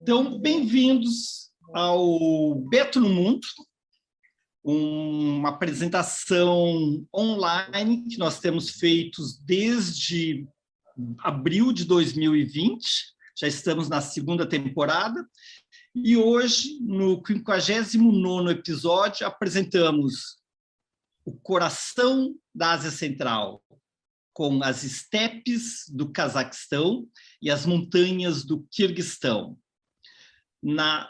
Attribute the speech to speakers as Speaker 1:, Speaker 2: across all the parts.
Speaker 1: Então, bem-vindos ao Beto no Mundo, uma apresentação online que nós temos feito desde abril de 2020, já estamos na segunda temporada, e hoje, no 59º episódio, apresentamos o coração da Ásia Central, com as estepes do Cazaquistão e as montanhas do Quirguistão. Na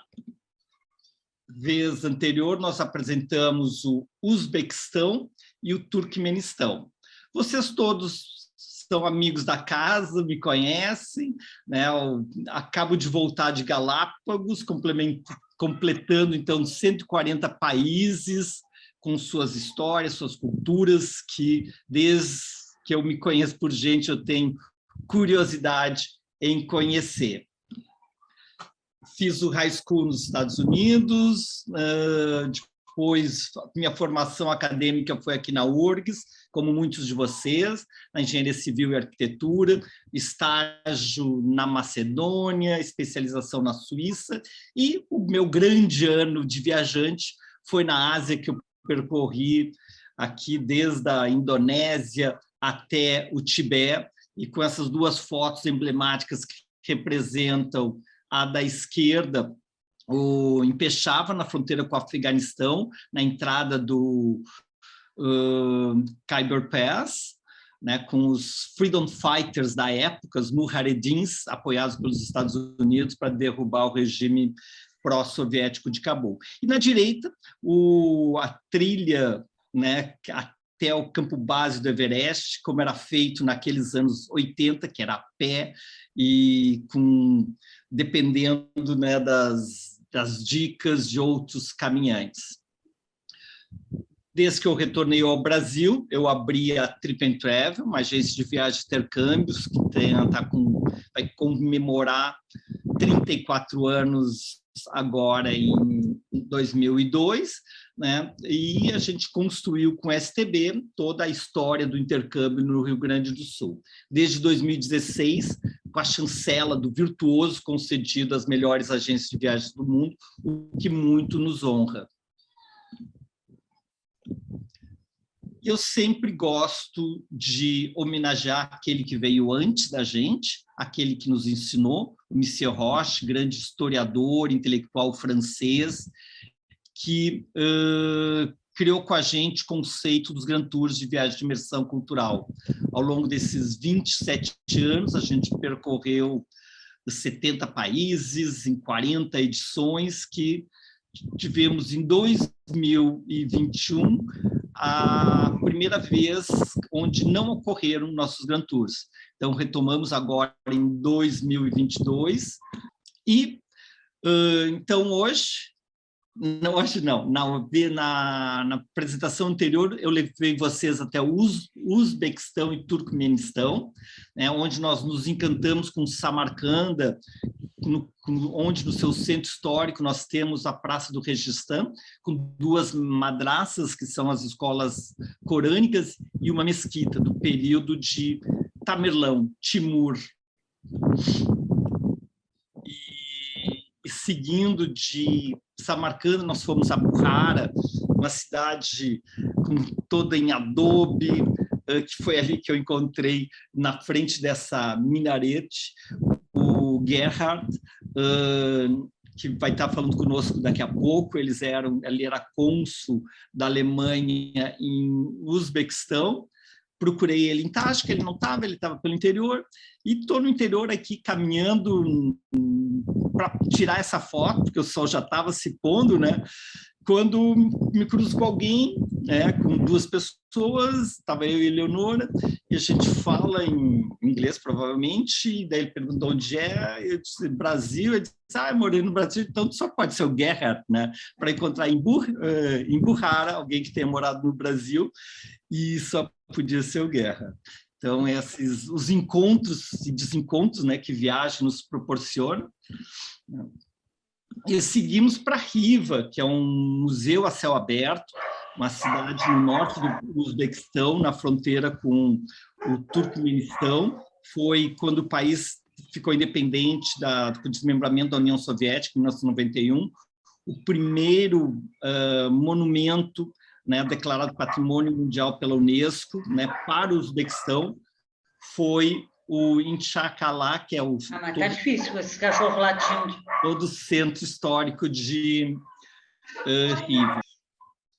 Speaker 1: vez anterior, nós apresentamos o Uzbequistão e o Turquemenistão. Vocês todos são amigos da casa, me conhecem, né? Eu acabo de voltar de Galápagos, completando, então, 140 países, com suas histórias, suas culturas, que desde que eu me conheço por gente, eu tenho curiosidade em conhecer. Fiz o high school nos Estados Unidos, depois minha formação acadêmica foi aqui na URGS, como muitos de vocês, na Engenharia Civil e Arquitetura, estágio na Macedônia, especialização na Suíça, e o meu grande ano de viajante foi na Ásia, que eu percorri aqui desde a Indonésia até o Tibete, e com essas duas fotos emblemáticas que representam a da esquerda, em Peshawar, na fronteira com o Afeganistão, na entrada do Khyber Pass, né, com os Freedom Fighters da época, os Mujahedins, apoiados pelos Estados Unidos para derrubar o regime pró-soviético de Cabul. E na direita, a trilha, né, até o campo base do Everest, como era feito naqueles anos 80, que era a pé e dependendo, né, das dicas de outros caminhantes. Desde que eu retornei ao Brasil, eu abri a Trip and Travel, uma agência de viagens e intercâmbios que vai comemorar 34 anos agora em 2002, né? E a gente construiu com o STB toda a história do intercâmbio no Rio Grande do Sul. Desde 2016, com a chancela do Virtuoso concedido às melhores agências de viagens do mundo, o que muito nos honra. Eu sempre gosto de homenagear aquele que veio antes da gente, aquele que nos ensinou, o Michel Roche, grande historiador, intelectual francês, que criou com a gente o conceito dos Grand Tours de viagem de imersão cultural. Ao longo desses 27 anos, a gente percorreu 70 países, em 40 edições, que tivemos em 2021 a primeira vez onde não ocorreram nossos Grand Tours. Então, retomamos agora em 2022 e, então, na apresentação anterior, eu levei vocês até o Uzbequistão e Turcomenistão, né, onde nós nos encantamos com Samarcanda, onde no seu centro histórico nós temos a Praça do Registã, com duas madraças, que são as escolas corânicas, e uma mesquita do período de Tamerlão, Timur. E seguindo de Samarcanda, nós fomos a Bukhara, uma cidade toda em adobe, que foi ali que eu encontrei, na frente dessa minarete, o Gerhard, que vai estar falando conosco daqui a pouco. Ele era cônsul da Alemanha em Uzbequistão. Procurei ele em Tashkent, ele não estava, ele estava pelo interior, e estou no interior aqui caminhando para tirar essa foto, porque o sol já estava se pondo, né? Quando me cruzo com alguém, né, com duas pessoas, estava eu e a Eleonora, e a gente fala em inglês, provavelmente, e daí ele perguntou onde é, eu disse, Brasil, ele disse, eu morei no Brasil, então só pode ser o Gerhard, né, para encontrar em Bukhara, alguém que tenha morado no Brasil, e só podia ser o Gerhard. Então, os encontros e desencontros, né, que viagem nos proporciona. E seguimos para Riva, que é um museu a céu aberto, uma cidade no norte do Uzbequistão, na fronteira com o Turcomenistão. Foi quando o país ficou independente do desmembramento da União Soviética, em 1991, o primeiro monumento, né, declarado Patrimônio Mundial pela Unesco, né, para o Uzbequistão, foi o Inchakala, que é
Speaker 2: mas tá difícil com esses cachorros latindo.
Speaker 1: Todo o centro histórico de Rivne.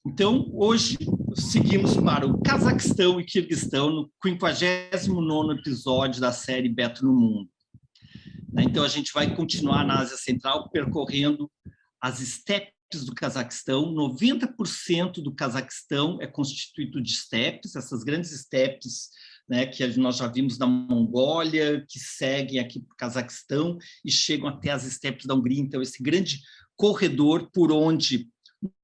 Speaker 1: Então, hoje, seguimos para o Cazaquistão e Quirguistão, no 59º episódio da série Beto no Mundo. Então, a gente vai continuar na Ásia Central, percorrendo as estepes do Cazaquistão. 90% do Cazaquistão é constituído de estepes, essas grandes estepes, né, que nós já vimos na Mongólia, que seguem aqui para o Cazaquistão e chegam até as estepes da Hungria. Então, esse grande corredor por onde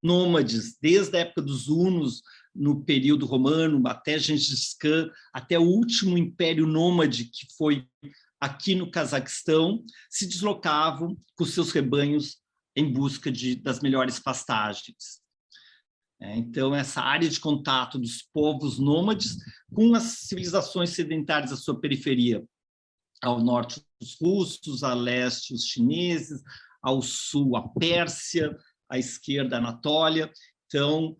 Speaker 1: nômades, desde a época dos hunos, no período romano, até Gengis Khan, até o último império nômade, que foi aqui no Cazaquistão, se deslocavam com seus rebanhos em busca das melhores pastagens. Então, essa área de contato dos povos nômades com as civilizações sedentárias à sua periferia, ao norte os russos, a leste os chineses, ao sul a Pérsia, à esquerda a Anatólia. Então,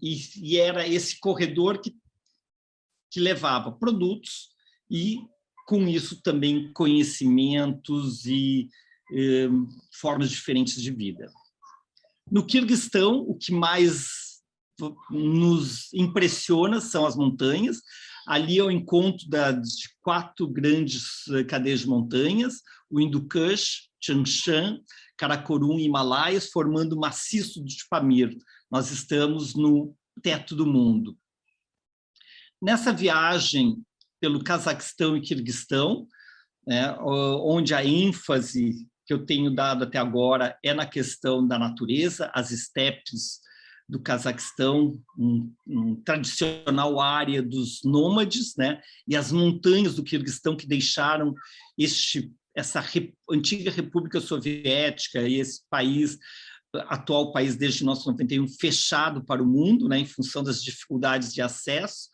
Speaker 1: e era esse corredor que levava produtos e, com isso, também conhecimentos e formas diferentes de vida. No Quirguistão, o que mais nos impressiona são as montanhas. Ali é o encontro de 4 grandes cadeias de montanhas, o Hindu Kush, Tian Shan, Karakorum e Himalaias, formando o maciço de Pamir. Nós estamos no teto do mundo. Nessa viagem pelo Cazaquistão e Quirguistão, né, onde a ênfase que eu tenho dado até agora é na questão da natureza, as estepes do Cazaquistão, tradicional área dos nômades, né, e as montanhas do Quirguistão que deixaram essa antiga República Soviética e esse país, atual país desde 1991, fechado para o mundo, né, em função das dificuldades de acesso,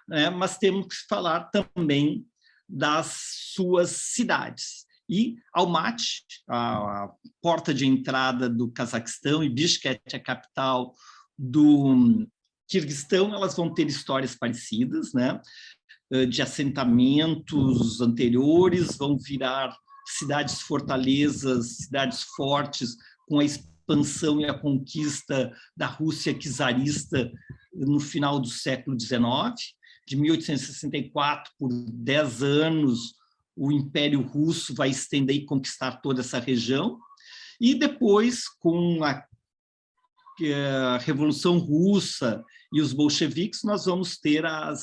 Speaker 1: né, mas temos que falar também das suas cidades. E Almaty, a porta de entrada do Cazaquistão, e Bishkek, a capital do Quirguistão, elas vão ter histórias parecidas, né? De assentamentos anteriores, vão virar cidades fortalezas, cidades fortes, com a expansão e a conquista da Rússia czarista no final do século XIX. De 1864, por 10 anos, o Império Russo vai estender e conquistar toda essa região, e depois, com a Revolução Russa e os bolcheviques, nós vamos ter a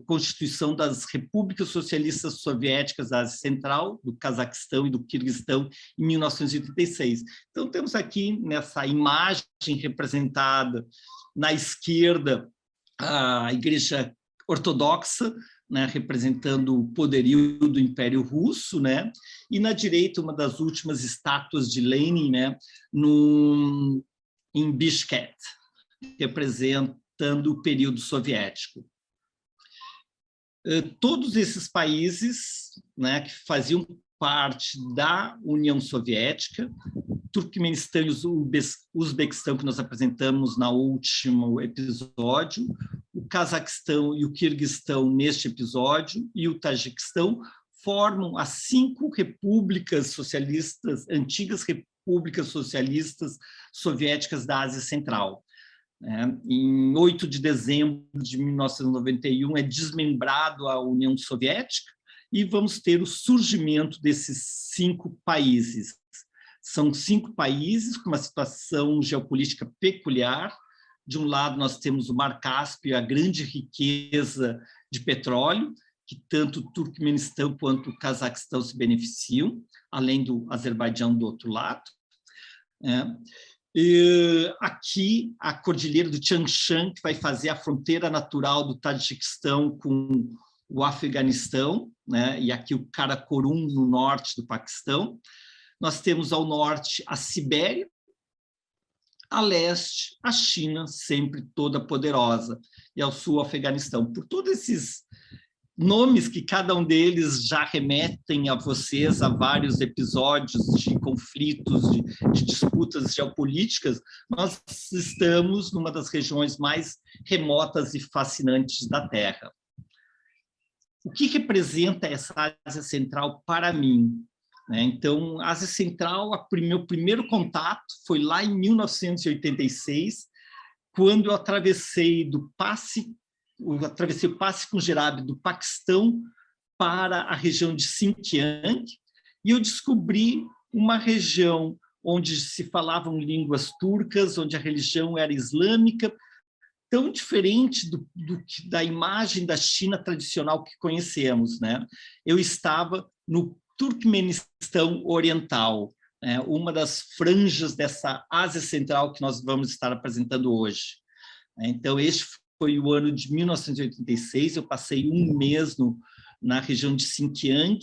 Speaker 1: constituição das repúblicas socialistas soviéticas da Ásia Central, do Cazaquistão e do Quirguistão, em 1986. Então, temos aqui, nessa imagem representada na esquerda, a Igreja Ortodoxa, né, representando o poderio do Império Russo, né, e na direita uma das últimas estátuas de Lenin, né, em Bishkek, representando o período soviético. Todos esses países, né, que faziam parte da União Soviética, Turquemenistão e Uzbequistão, que nós apresentamos no último episódio, o Cazaquistão e o Quirguistão neste episódio, e o Tajiquistão, formam as 5 repúblicas socialistas, antigas repúblicas socialistas soviéticas da Ásia Central. Em 8 de dezembro de 1991 é desmembrado a União Soviética e vamos ter o surgimento desses 5 países. São 5 países com uma situação geopolítica peculiar. De um lado, nós temos o Mar Cáspio, a grande riqueza de petróleo, que tanto o Turquemenistão quanto o Cazaquistão se beneficiam, além do Azerbaijão do outro lado. E aqui, a Cordilheira do Tian Shan, que vai fazer a fronteira natural do Tajiquistão com o Afeganistão, né? E aqui o Karakorum, no norte do Paquistão. Nós temos ao norte a Sibéria, a leste a China, sempre toda poderosa, e ao sul o Afeganistão. Por todos esses nomes que cada um deles já remetem a vocês a vários episódios de conflitos, de disputas geopolíticas, nós estamos numa das regiões mais remotas e fascinantes da Terra. O que representa essa Ásia Central para mim? Então, a Ásia Central, meu primeiro contato foi lá em 1986, quando eu atravessei o Passe Punjab do Paquistão para a região de Xinjiang, e eu descobri uma região onde se falavam línguas turcas, onde a religião era islâmica, tão diferente da imagem da China tradicional que conhecemos, né? Eu estava no Turquemenistão Oriental, uma das franjas dessa Ásia Central que nós vamos estar apresentando hoje. Então, este foi o ano de 1986, eu passei um mês na região de Xinjiang,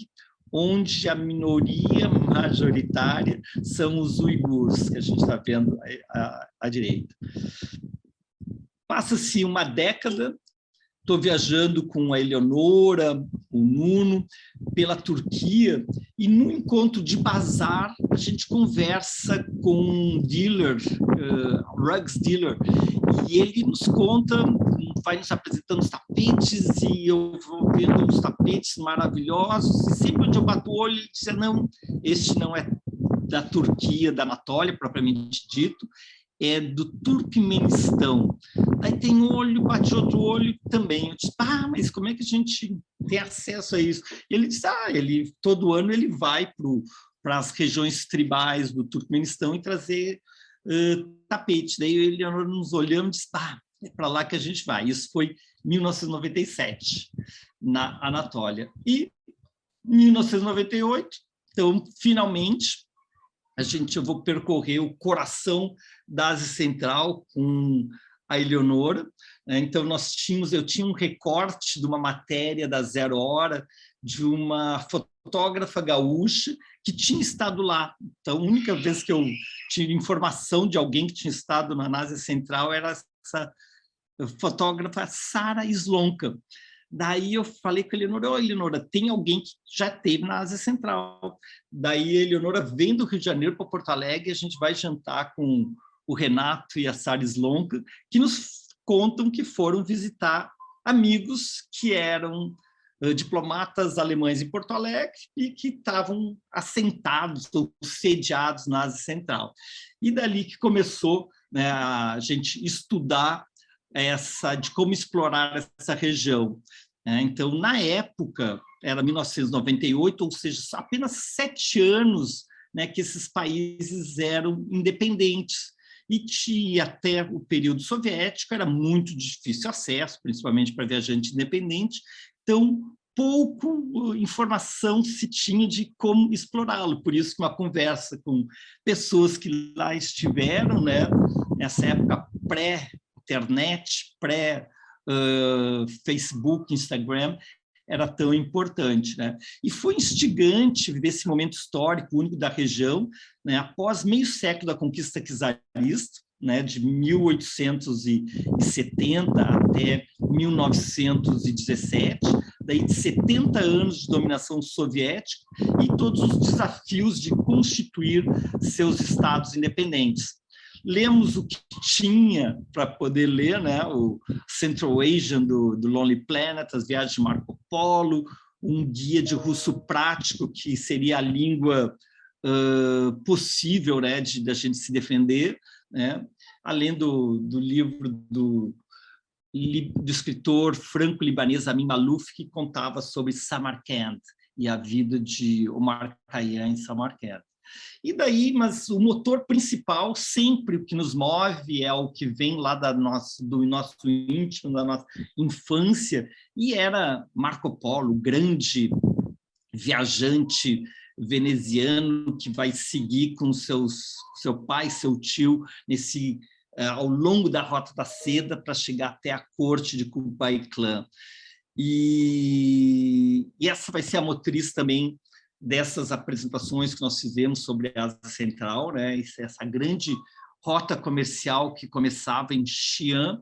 Speaker 1: onde a minoria majoritária são os uigures, que a gente está vendo à direita. Passa-se uma década, estou viajando com a Eleonora, o Nuno, pela Turquia, e no encontro de bazar, a gente conversa com um dealer, rugs dealer, e ele nos conta, vai nos apresentando os tapetes, e eu vou vendo uns tapetes maravilhosos, e sempre onde eu bato o olho, ele diz, não, este não é da Turquia, da Anatólia, propriamente dito, é do Turquemenistão. Aí tem um olho, bate outro olho também. Eu disse, mas como é que a gente tem acesso a isso? E ele disse, todo ano ele vai para as regiões tribais do Turquemenistão e trazer tapete. Daí ele nos olhamos e disse, é para lá que a gente vai. Isso foi em 1997, na Anatólia. E em 1998, então, finalmente, eu vou percorrer o coração da Ásia Central com a Eleonora. Então, eu tinha um recorte de uma matéria da Zero Hora, de uma fotógrafa gaúcha que tinha estado lá. Então, a única vez que eu tive informação de alguém que tinha estado na Ásia Central era essa fotógrafa Sara Slonka. Daí eu falei com a Eleonora, Eleonora, tem alguém que já esteve na Ásia Central. Daí a Eleonora vem do Rio de Janeiro para Porto Alegre, a gente vai jantar com o Renato e a Sara Slonka, que nos contam que foram visitar amigos que eram diplomatas alemães em Porto Alegre e que estavam assentados ou sediados na Ásia Central. E dali que começou, né, a gente estudar de como explorar essa região. Então, na época, era 1998, ou seja, apenas 7 anos, né, que esses países eram independentes. E até o período soviético era muito difícil acesso, principalmente para viajante independente, então pouco informação se tinha de como explorá-lo. Por isso que uma conversa com pessoas que lá estiveram, né, nessa época pré-internet, pré-Facebook, Instagram, era tão importante, né? E foi instigante viver esse momento histórico único da região, né? Após meio século da conquista czarista, né? De 1870 até 1917, daí de 70 anos de dominação soviética e todos os desafios de constituir seus estados independentes. Lemos o que tinha para poder ler, né? O Central Asian do Lonely Planet, as viagens de Marco Polo, um guia de russo prático, que seria a língua possível, né, da gente se defender, né? Além do livro do escritor franco-libanês Amin Maalouf, que contava sobre Samarcand e a vida de Omar Khayyam em Samarcand. E daí, mas o motor principal, sempre o que nos move, é o que vem lá do nosso íntimo, da nossa infância, e era Marco Polo, o grande viajante veneziano que vai seguir com seu pai, seu tio, ao longo da Rota da Seda para chegar até a corte de Kublai Khan. E essa vai ser a motriz também dessas apresentações que nós fizemos sobre a Ásia Central, né? Essa grande rota comercial que começava em Xi'an,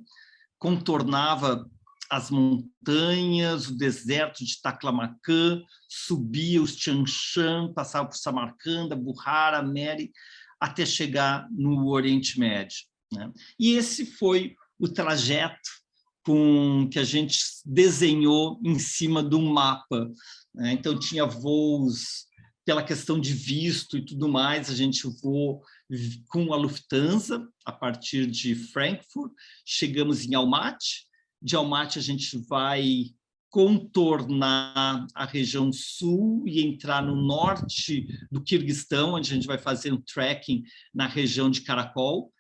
Speaker 1: contornava as montanhas, o deserto de Taklamakan, subia os Tian Shan, passava por Samarcanda, Buhara, Meri, até chegar no Oriente Médio, né? E esse foi o trajeto que a gente desenhou em cima de um mapa, né? Então, tinha voos pela questão de visto e tudo mais, a gente voou com a Lufthansa a partir de Frankfurt, chegamos em Almaty, de Almaty a gente vai contornar a região sul e entrar no norte do Quirguistão, onde a gente vai fazer um trekking na região de Karakol,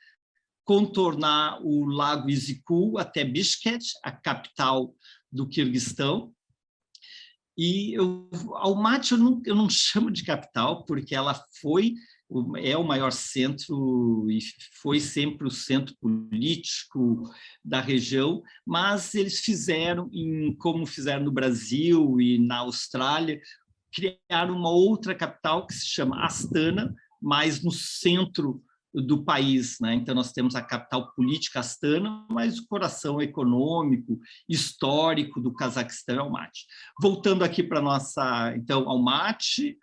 Speaker 1: contornar o Lago Issyk-Kul até Bishkek, a capital do Quirguistão. E Almaty eu não chamo de capital, porque ela é o maior centro e foi sempre o centro político da região, mas eles fizeram, como fizeram no Brasil e na Austrália, criaram uma outra capital que se chama Astana, mas no centro do país, né? Então, nós temos a capital política Astana, mas o coração econômico, histórico do Cazaquistão é Almaty. Voltando aqui para nossa, então, Almaty,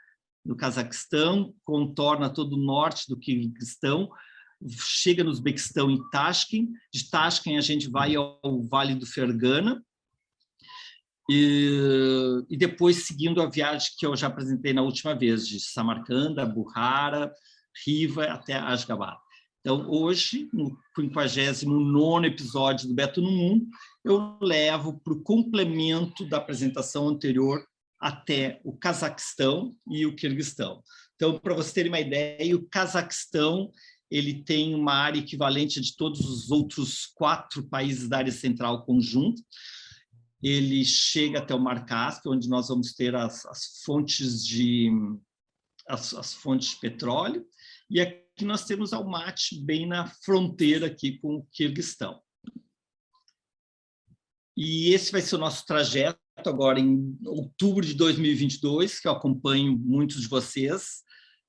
Speaker 1: no Cazaquistão, contorna todo o norte do Quirguistão, chega no Uzbequistão em Tashkent, de Tashkent a gente vai ao Vale do Fergana, e depois seguindo a viagem que eu já apresentei na última vez, de Samarcanda, Buhara, Riva até Ashgabat. Então, hoje, no 59º episódio do Beto no Mundo, eu levo para o complemento da apresentação anterior até o Cazaquistão e o Quirguistão. Então, para vocês terem uma ideia, o Cazaquistão ele tem uma área equivalente de todos os outros 4 países da área central conjunto. Ele chega até o Mar Cáspio, onde nós vamos ter as fontes de petróleo, e aqui nós temos Almaty bem na fronteira aqui com o Quirguistão. E esse vai ser o nosso trajeto agora em outubro de 2022, que eu acompanho muitos de vocês.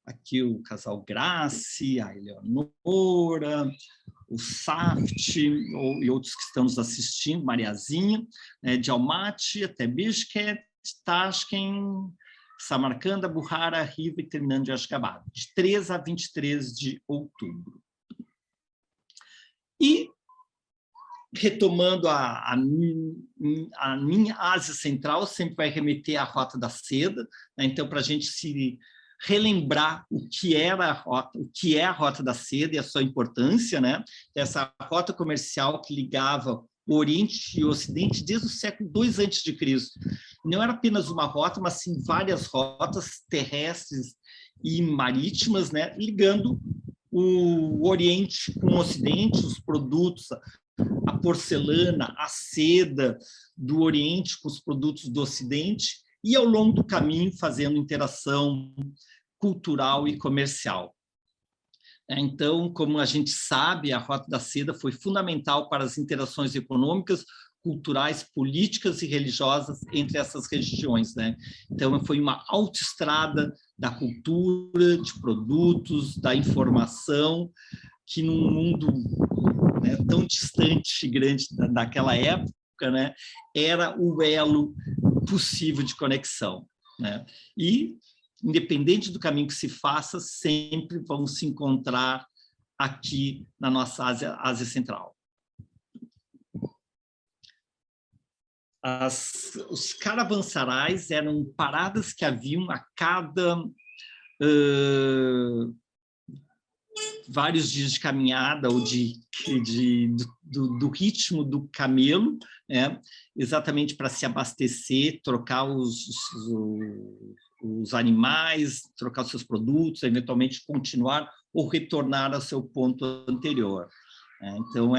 Speaker 1: Aqui o casal Grace, a Eleonora, o Saft e outros que estão nos assistindo, Mariazinha, né, de Almaty até Bishkek, Tashkent, Samarcanda, Buhara, Riva e terminando de Ashgabat, de 3 a 23 de outubro. E, retomando a minha Ásia Central, sempre vai remeter à Rota da Seda, né? Então, para a gente se relembrar o que é a Rota da Seda e a sua importância, né? Essa rota comercial que ligava o Oriente e o Ocidente desde o século II a.C. Não era apenas uma rota, mas sim várias rotas terrestres e marítimas, né, ligando o Oriente com o Ocidente, os produtos, a porcelana, a seda do Oriente com os produtos do Ocidente, e ao longo do caminho fazendo interação cultural e comercial. Então, como a gente sabe, a Rota da Seda foi fundamental para as interações econômicas, culturais, políticas e religiosas entre essas regiões, né? Então, foi uma autoestrada da cultura, de produtos, da informação, que num mundo, né, tão distante e grande daquela época, né, era o elo possível de conexão, né? E independente do caminho que se faça, sempre vão se encontrar aqui na nossa Ásia Central. Os caravansarais eram paradas que haviam a cada vários dias de caminhada ou do ritmo do camelo, né? Exatamente para se abastecer, trocar os animais, trocar os seus produtos, eventualmente continuar ou retornar ao seu ponto anterior. Então,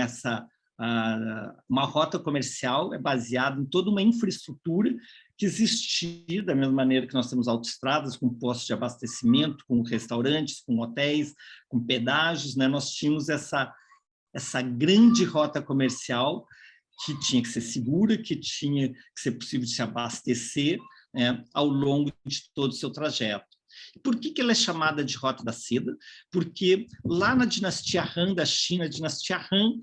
Speaker 1: uma rota comercial é baseada em toda uma infraestrutura que existia, da mesma maneira que nós temos autoestradas, com postos de abastecimento, com restaurantes, com hotéis, com pedágios, né? Nós tínhamos essa grande rota comercial que tinha que ser segura, que tinha que ser possível de se abastecer, né, ao longo de todo o seu trajeto. Por que ela é chamada de Rota da Seda? Porque lá na dinastia Han da China, a dinastia Han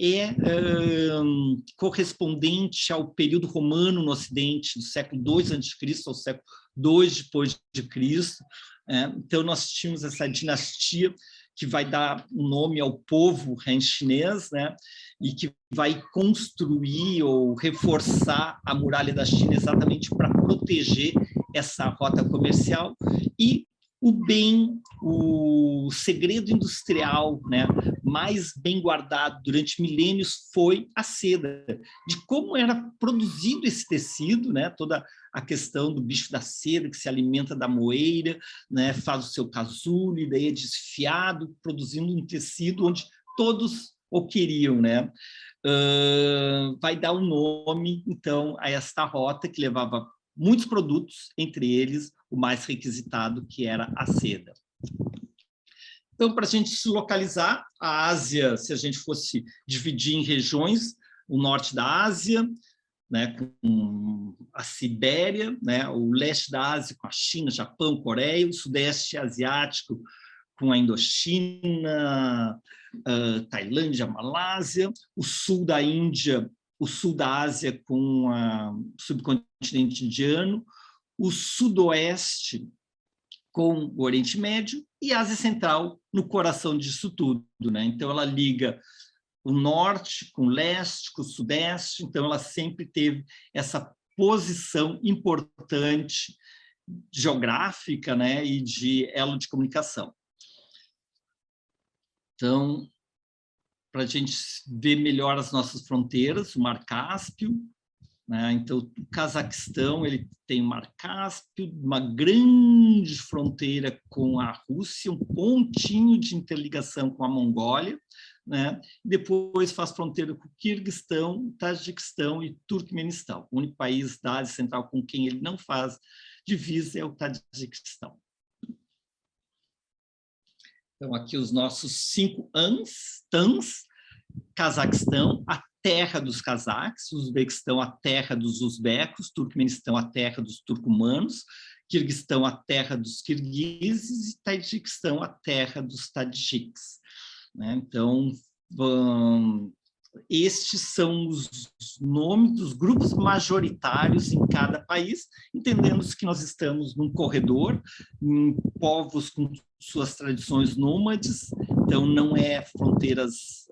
Speaker 1: é correspondente ao período romano no Ocidente, do século II a.C. ao século II depois de Cristo. Então, nós tínhamos essa dinastia que vai dar o nome ao povo Han chinês, né? E que vai construir ou reforçar a muralha da China exatamente para proteger essa rota comercial. E o segredo industrial, né, mais bem guardado durante milênios foi a seda, de como era produzido esse tecido, né, toda a questão do bicho da seda que se alimenta da moeira, né, faz o seu casulo e daí é desfiado, produzindo um tecido onde todos o queriam, né? Vai dar um nome, então, a esta rota que levava muitos produtos, entre eles o mais requisitado, que era a seda. Então, para a gente se localizar, a Ásia, se a gente fosse dividir em regiões, o norte da Ásia, né, com a Sibéria, né, o leste da Ásia com a China, Japão, Coreia, o sudeste asiático com a Indochina, Tailândia, Malásia, o sul da Índia, o sul da Ásia com o subcontinente indiano, o sudoeste com o Oriente Médio e a Ásia Central no coração disso tudo, né? Então, ela liga o norte com o leste, com o sudeste, então ela sempre teve essa posição importante geográfica, né, e de elo de comunicação. Então, para a gente ver melhor as nossas fronteiras, o Mar Cáspio, né? Então, o Cazaquistão ele tem o Mar Cáspio, uma grande fronteira com a Rússia, um pontinho de interligação com a Mongólia, né? Depois faz fronteira com o Quirguistão, Tajiquistão e Turquemenistão. O único país da Ásia Central com quem ele não faz divisa é o Tajiquistão. Então, aqui os nossos 5 tans: Cazaquistão, a terra dos cazaques; Uzbequistão, a terra dos uzbecos; Turquemenistão, a terra dos turcomanos; Quirguistão, a terra dos quirguizes; e Tajiquistão, a terra dos tadjiques. Né? Então, estes são os nomes dos grupos majoritários em cada país, entendendo que nós estamos num corredor, em povos com suas tradições nômades, então não é fronteiras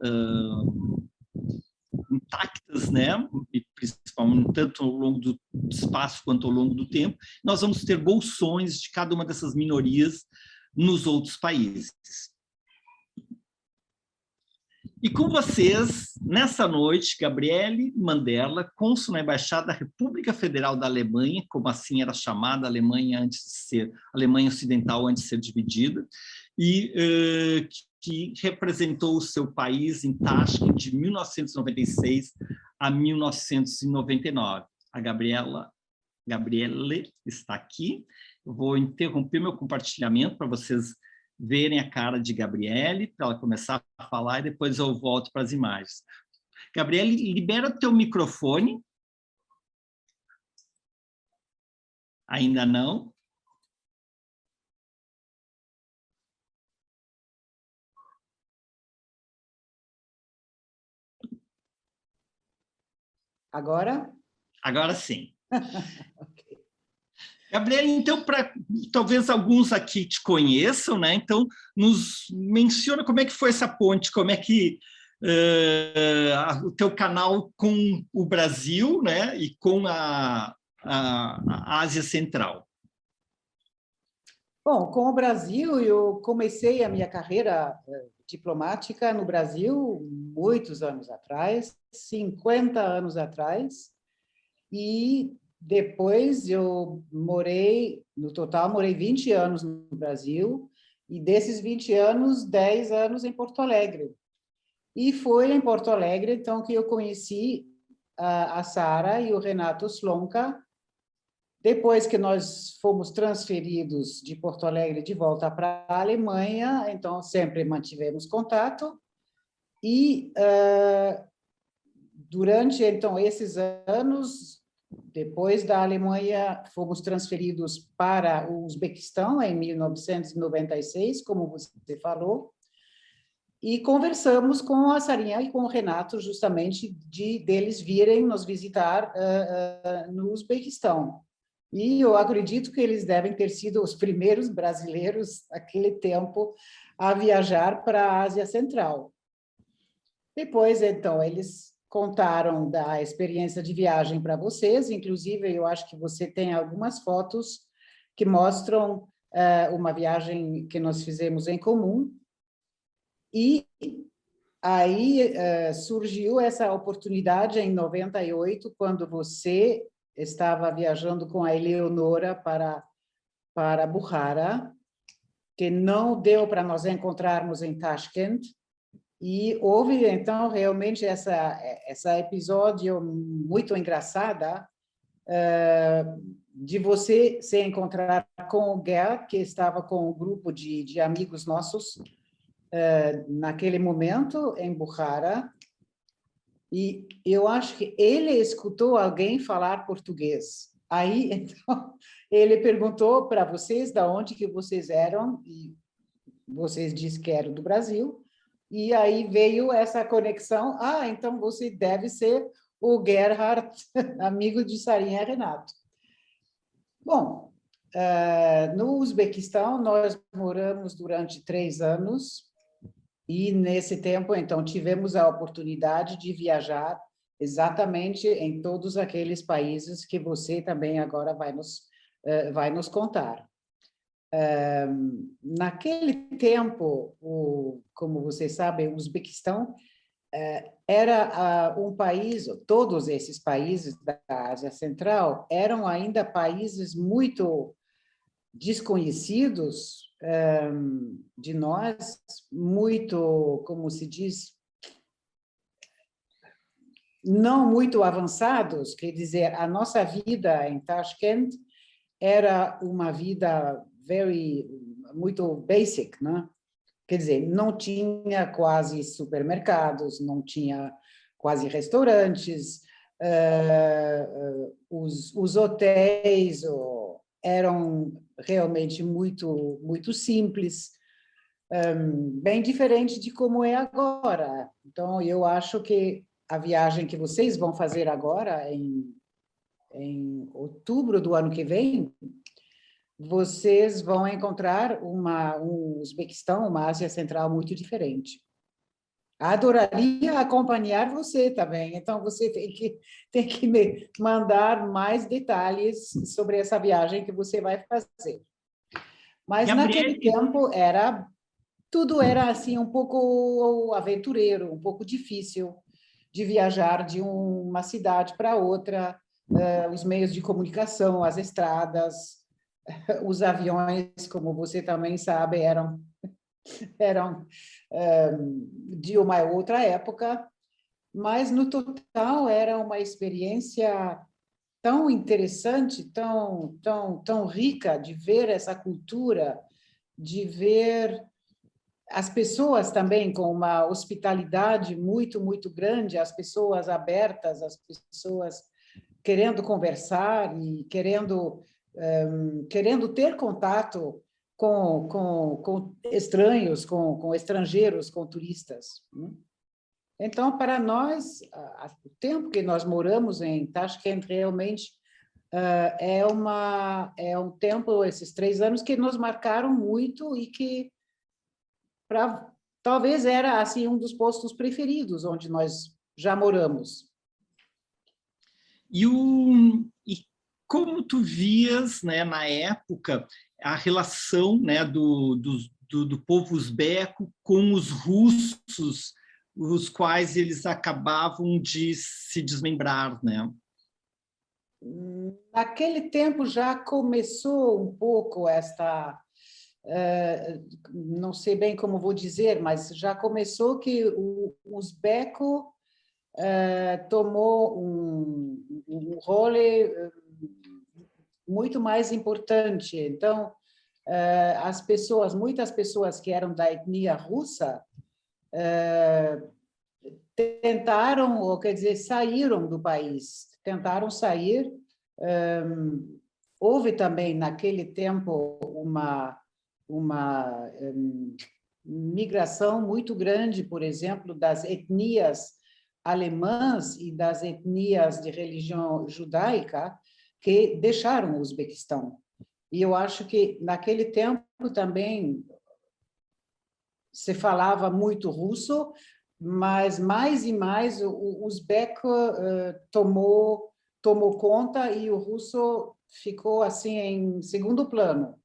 Speaker 1: intactas, né? E principalmente tanto ao longo do espaço quanto ao longo do tempo. Nós vamos ter bolsões de cada uma dessas minorias nos outros países. E com vocês, nessa noite, Gabriele Mandella, cônsul na Embaixada da República Federal da Alemanha, como assim era chamada a Alemanha antes de ser Alemanha Ocidental, antes de ser dividida, e que representou o seu país em Tashkent de 1996 a 1999. A Gabriele está aqui. Eu vou interromper meu compartilhamento para vocês verem a cara de Gabriele, para ela começar a falar, e depois eu volto para as imagens. Gabriele, libera teu microfone. Ainda não?
Speaker 3: Agora?
Speaker 1: Agora sim.
Speaker 3: Okay.
Speaker 1: Gabriele, então, talvez alguns aqui te conheçam, né? Então, nos menciona como é que foi essa ponte, como é que o teu canal com o Brasil, né? E com a Ásia Central.
Speaker 3: Bom, com o Brasil, eu comecei a minha carreira diplomática no Brasil muitos anos atrás, 50 anos atrás, e depois eu morei, no total, morei 20 anos no Brasil, e desses 20 anos, 10 anos em Porto Alegre. E foi em Porto Alegre, então, que eu conheci a Sara e o Renato Slonka. Depois que nós fomos transferidos de Porto Alegre de volta para a Alemanha, então, sempre mantivemos contato. E durante, então, esses anos, depois da Alemanha, fomos transferidos para o Uzbequistão, em 1996, como você falou. E conversamos com a Sarinha e com o Renato, justamente, deles virem nos visitar no Uzbequistão. E eu acredito que eles devem ter sido os primeiros brasileiros, naquele tempo, a viajar para a Ásia Central. Depois, então, eles contaram da experiência de viagem para vocês, inclusive, eu acho que você tem algumas fotos que mostram uma viagem que nós fizemos em comum. E aí surgiu essa oportunidade em 98, quando você estava viajando com a Eleonora para Bukhara, que não deu para nós encontrarmos em Tashkent, e houve, então, realmente essa episódio muito engraçada de você se encontrar com o Gerd, que estava com um grupo de amigos nossos, naquele momento, em Bukhara, e eu acho que ele escutou alguém falar português. Aí, então, ele perguntou para vocês de onde que vocês eram, e vocês disseram que eram do Brasil, e aí veio essa conexão. Ah, então você deve ser o Gerhard, amigo de Sarinha e Renato. Bom, no Uzbequistão, nós moramos durante 3 anos, e nesse tempo, então, tivemos a oportunidade de viajar exatamente em todos aqueles países que você também agora vai nos contar. Naquele tempo, como vocês sabem, o Uzbequistão era um país, todos esses países da Ásia Central eram ainda países muito desconhecidos de nós, muito, como se diz, não muito avançados, quer dizer, a nossa vida em Tashkent era uma vida muito basic, né? Quer dizer, não tinha quase supermercados, não tinha quase restaurantes, os hotéis eram realmente muito simples, bem diferente de como é agora. Então, eu acho que a viagem que vocês vão fazer agora, em outubro do ano que vem, vocês vão encontrar um Uzbequistão, uma Ásia Central muito diferente. Adoraria acompanhar você também, então você tem que me mandar mais detalhes sobre essa viagem que você vai fazer. Mas naquele tempo tudo era assim um pouco aventureiro, um pouco difícil de viajar de uma cidade para outra, os meios de comunicação, as estradas, os aviões, como você também sabe, eram de uma outra época, mas no total era uma experiência tão interessante, tão rica de ver essa cultura, de ver as pessoas também com uma hospitalidade muito grande, as pessoas abertas, as pessoas querendo conversar e querendo ter contato com estranhos, com estrangeiros, com turistas. Então, para nós, o tempo que nós moramos em Tashkent realmente é um tempo, esses 3 anos, que nos marcaram muito e que talvez era assim um dos postos preferidos onde nós já moramos.
Speaker 1: E como tu vias, né, na época, a relação, né, do povo uzbeco com os russos, os quais eles acabavam de se desmembrar, né?
Speaker 3: Naquele tempo já começou um pouco não sei bem como vou dizer, mas já começou que o uzbeco tomou um rol muito mais importante. Então, muitas pessoas que eram da etnia russa tentaram, ou quer dizer, saíram do país, tentaram sair. Houve também, naquele tempo, migração muito grande, por exemplo, das etnias alemãs e das etnias de religião judaica que deixaram o Uzbequistão. E eu acho que, naquele tempo, também se falava muito russo, mas mais e mais o uzbeco tomou conta e o russo ficou assim em segundo plano.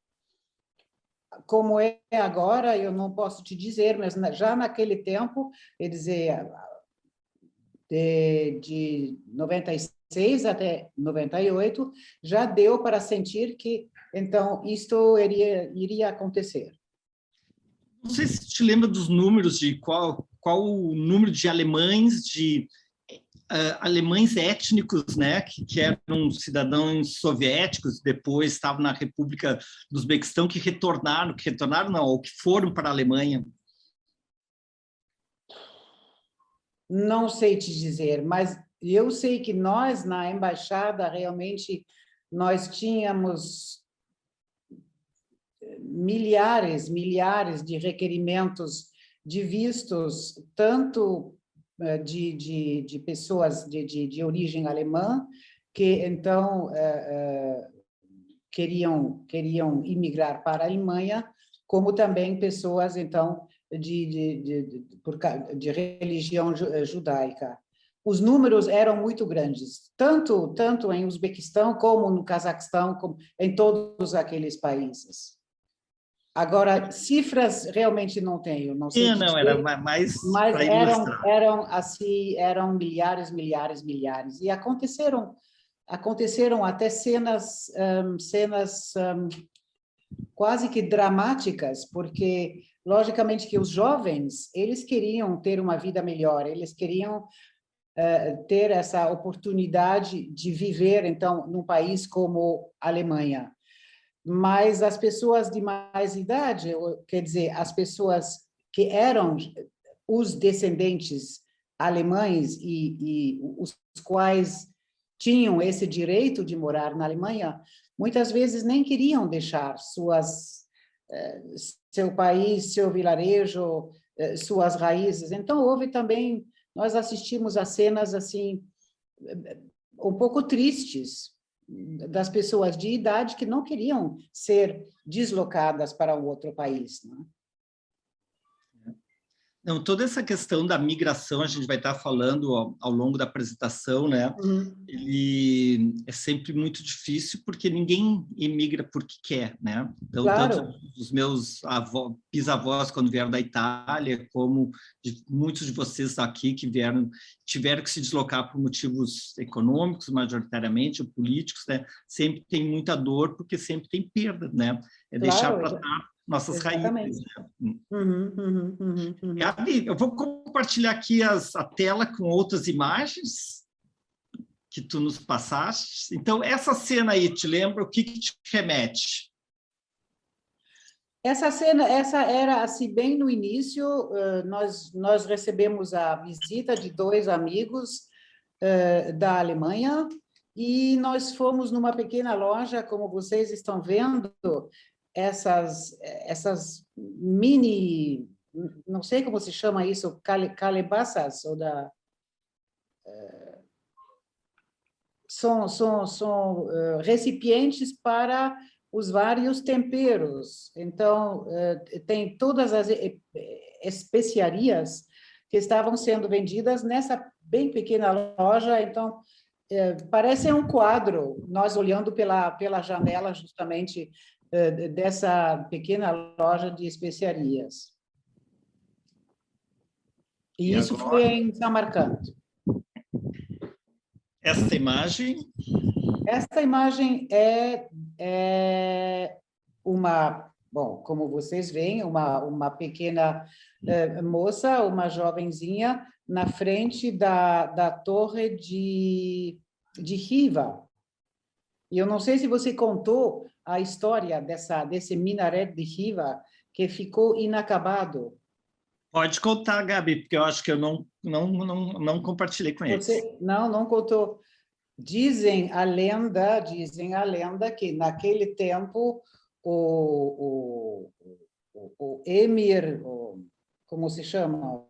Speaker 3: Como é agora, eu não posso te dizer, mas já naquele tempo, quer dizer, de 96 até 98, já deu para sentir que, então, isto iria acontecer.
Speaker 1: Não sei se te lembra dos números de qual o número de alemães, alemães étnicos, né, que eram cidadãos soviéticos, depois estavam na República do Uzbequistão, que retornaram não, ou que foram para a Alemanha.
Speaker 3: Não sei te dizer, mas eu sei que nós, na embaixada, realmente, nós tínhamos milhares de requerimentos de vistos, tanto de pessoas de origem alemã, que, então, queriam imigrar para a Alemanha, como também pessoas, então, de religião judaica. Os números eram muito grandes, tanto em Uzbequistão, como no Cazaquistão, como em todos aqueles países. Agora, cifras realmente não tenho, não sei
Speaker 1: Não,
Speaker 3: dizer,
Speaker 1: era mais
Speaker 3: mas
Speaker 1: para ilustrar.
Speaker 3: eram milhares, e aconteceram até cenas quase que dramáticas, porque logicamente que os jovens, eles queriam ter uma vida melhor, eles queriam ter essa oportunidade de viver, então, num país como a Alemanha. Mas as pessoas de mais idade, quer dizer, as pessoas que eram os descendentes alemães e os quais tinham esse direito de morar na Alemanha, muitas vezes nem queriam deixar seu país, seu vilarejo, suas raízes. Então, houve também, nós assistimos a cenas assim, um pouco tristes, das pessoas de idade que não queriam ser deslocadas para um outro país, né?
Speaker 1: Não, toda essa questão da migração, a gente vai estar falando ao longo da apresentação, né? Ele é sempre muito difícil, porque ninguém emigra porque quer, né? Então,
Speaker 3: Claro.
Speaker 1: Tanto os meus bisavós, quando vieram da Itália, como muitos de vocês aqui que tiveram que se deslocar por motivos econômicos, majoritariamente, ou políticos, né? Sempre tem muita dor, porque sempre tem perda, né? É deixar para trás nossas raízes. Né? Gabi, eu vou compartilhar aqui a tela com outras imagens que tu nos passaste. Então, essa cena aí, te lembra? O que te remete?
Speaker 3: Essa cena, essa era assim, bem no início, nós recebemos a visita de dois amigos da Alemanha, e nós fomos numa pequena loja, como vocês estão vendo, essas mini, não sei como se chama isso, calebasas, ou são recipientes para os vários temperos. Então, tem todas as especiarias que estavam sendo vendidas nessa bem pequena loja. Então, parece um quadro, nós olhando pela janela justamente dessa pequena loja de especiarias. E isso
Speaker 1: agora?
Speaker 3: foi em Samarcand.
Speaker 1: Essa imagem?
Speaker 3: Essa imagem é uma, bom, como vocês veem, uma pequena moça, uma jovenzinha, na frente da torre de Riva. E eu não sei se você contou a história desse minaret de Riva, que ficou inacabado.
Speaker 1: Pode contar, Gabi, porque eu acho que eu não compartilhei com eles.
Speaker 3: Você não contou. Dizem a lenda que naquele tempo o emir, como se chama?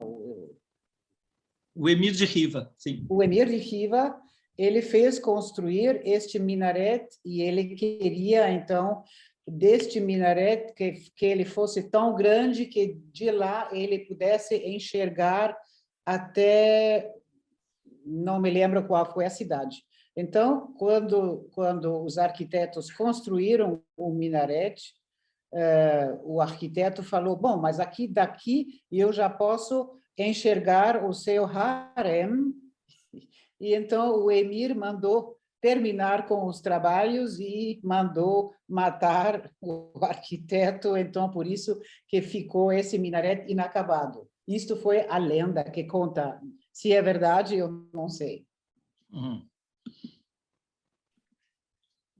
Speaker 1: O Emir de Riva, sim.
Speaker 3: O Emir de Riva, ele fez construir este minaret e ele queria, então, deste minaret que ele fosse tão grande que de lá ele pudesse enxergar até, não me lembro qual foi a cidade. Então, quando os arquitetos construíram o minaret, o arquiteto falou, bom, mas daqui eu já posso enxergar o seu harem. E então o emir mandou terminar com os trabalhos e mandou matar o arquiteto, então por isso que ficou esse minaret inacabado. Isto foi a lenda que conta. Se é verdade, eu não sei.
Speaker 1: Uhum.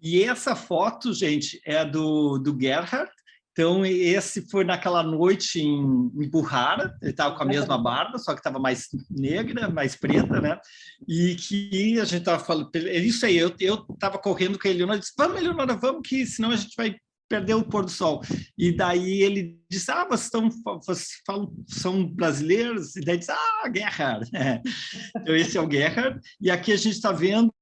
Speaker 1: E essa foto, gente, é do Gerhard. Então, esse foi naquela noite em Buhara, ele estava com a mesma barba, só que estava mais negra, mais preta, né? E que a gente estava falando, é isso aí, eu estava correndo com a Eleonora, disse, vamos, Eleonora, vamos, que senão a gente vai perder o pôr do sol. E daí ele disse, vocês são brasileiros? E daí disse, Gerhard. Então, esse é o Gerhard. E aqui a gente está vendo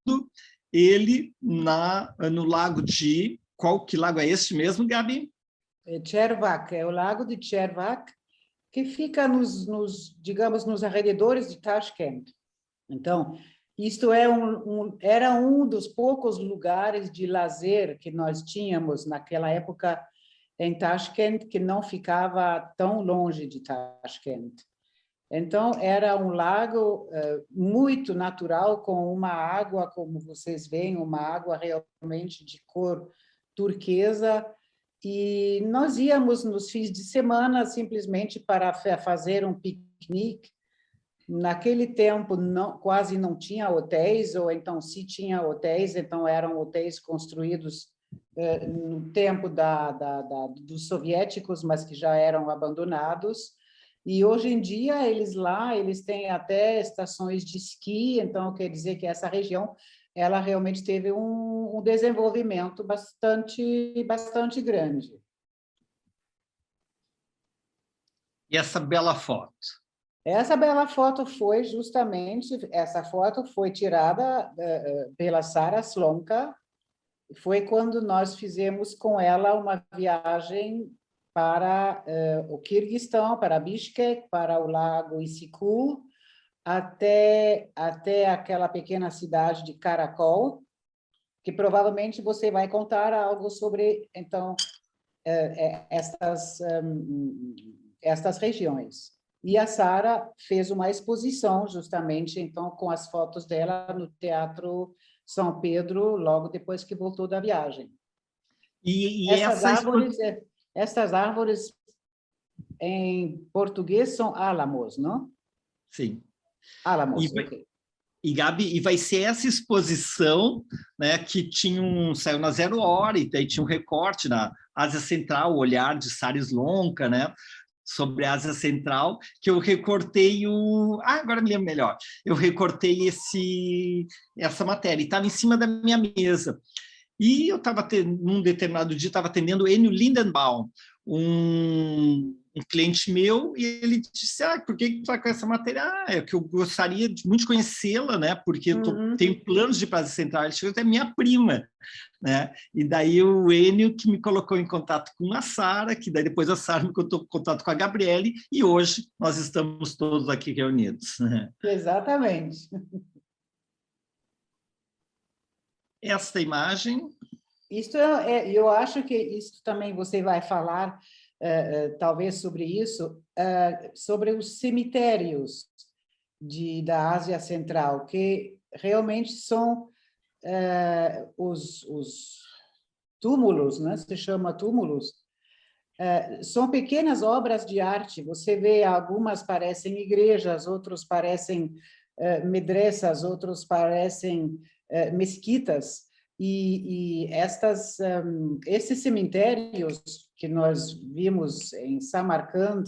Speaker 1: ele no lago de... Que lago é este mesmo, Gabi?
Speaker 3: Červac, é o lago de Červac, que fica digamos, nos arredores de Tashkent. Então, isto era um dos poucos lugares de lazer que nós tínhamos naquela época em Tashkent, que não ficava tão longe de Tashkent. Então, era um lago muito natural, com uma água, como vocês veem, uma água realmente de cor turquesa. E nós íamos nos fins de semana simplesmente para fazer um piquenique. Naquele tempo quase não tinha hotéis, ou então se tinha hotéis, então eram hotéis construídos no tempo dos soviéticos, mas que já eram abandonados. E hoje em dia eles têm até estações de esqui, então quer dizer que essa região ela realmente teve um desenvolvimento bastante grande.
Speaker 1: E essa bela foto?
Speaker 3: Essa bela foto foi tirada pela Sara Slonka, foi quando nós fizemos com ela uma viagem para o Quirguistão, para Bishkek, para o lago Issyk-Kul, até aquela pequena cidade de Karakol, que provavelmente você vai contar algo sobre, então, estas regiões. E a Sara fez uma exposição, justamente, então, com as fotos dela no Teatro São Pedro, logo depois que voltou da viagem. Estas árvores, em português, são álamos, não?
Speaker 1: Sim.
Speaker 3: Álamos, ok.
Speaker 1: E, Gabi, vai ser essa exposição, né, que saiu na Zero Hora, e daí tinha um recorte na Ásia Central, o olhar de Sara Slonka, né, sobre a Ásia Central, que eu recortei agora me lembro melhor. Eu recortei essa matéria, e estava em cima da minha mesa. E eu estava, num determinado dia, estava atendendo Enio Lindenbaum, um cliente meu, e ele disse, por que tu está com essa matéria? É que eu gostaria muito de conhecê-la, né? Porque eu tenho planos de ir para a Ásia Central. Ele chegou até minha prima, né? E daí o Enio que me colocou em contato com a Sara, que daí depois a Sara me colocou em contato com a Gabriele, e hoje nós estamos todos aqui reunidos. Né?
Speaker 3: Exatamente.
Speaker 1: Esta imagem...
Speaker 3: Eu acho que isso também você vai falar, talvez, sobre isso, sobre os cemitérios da Ásia Central, que realmente são os túmulos, né? Se chama túmulos, são pequenas obras de arte. Você vê, algumas parecem igrejas, outros parecem medressas, outros parecem mesquitas. E esses cemitérios que nós vimos em Samarcand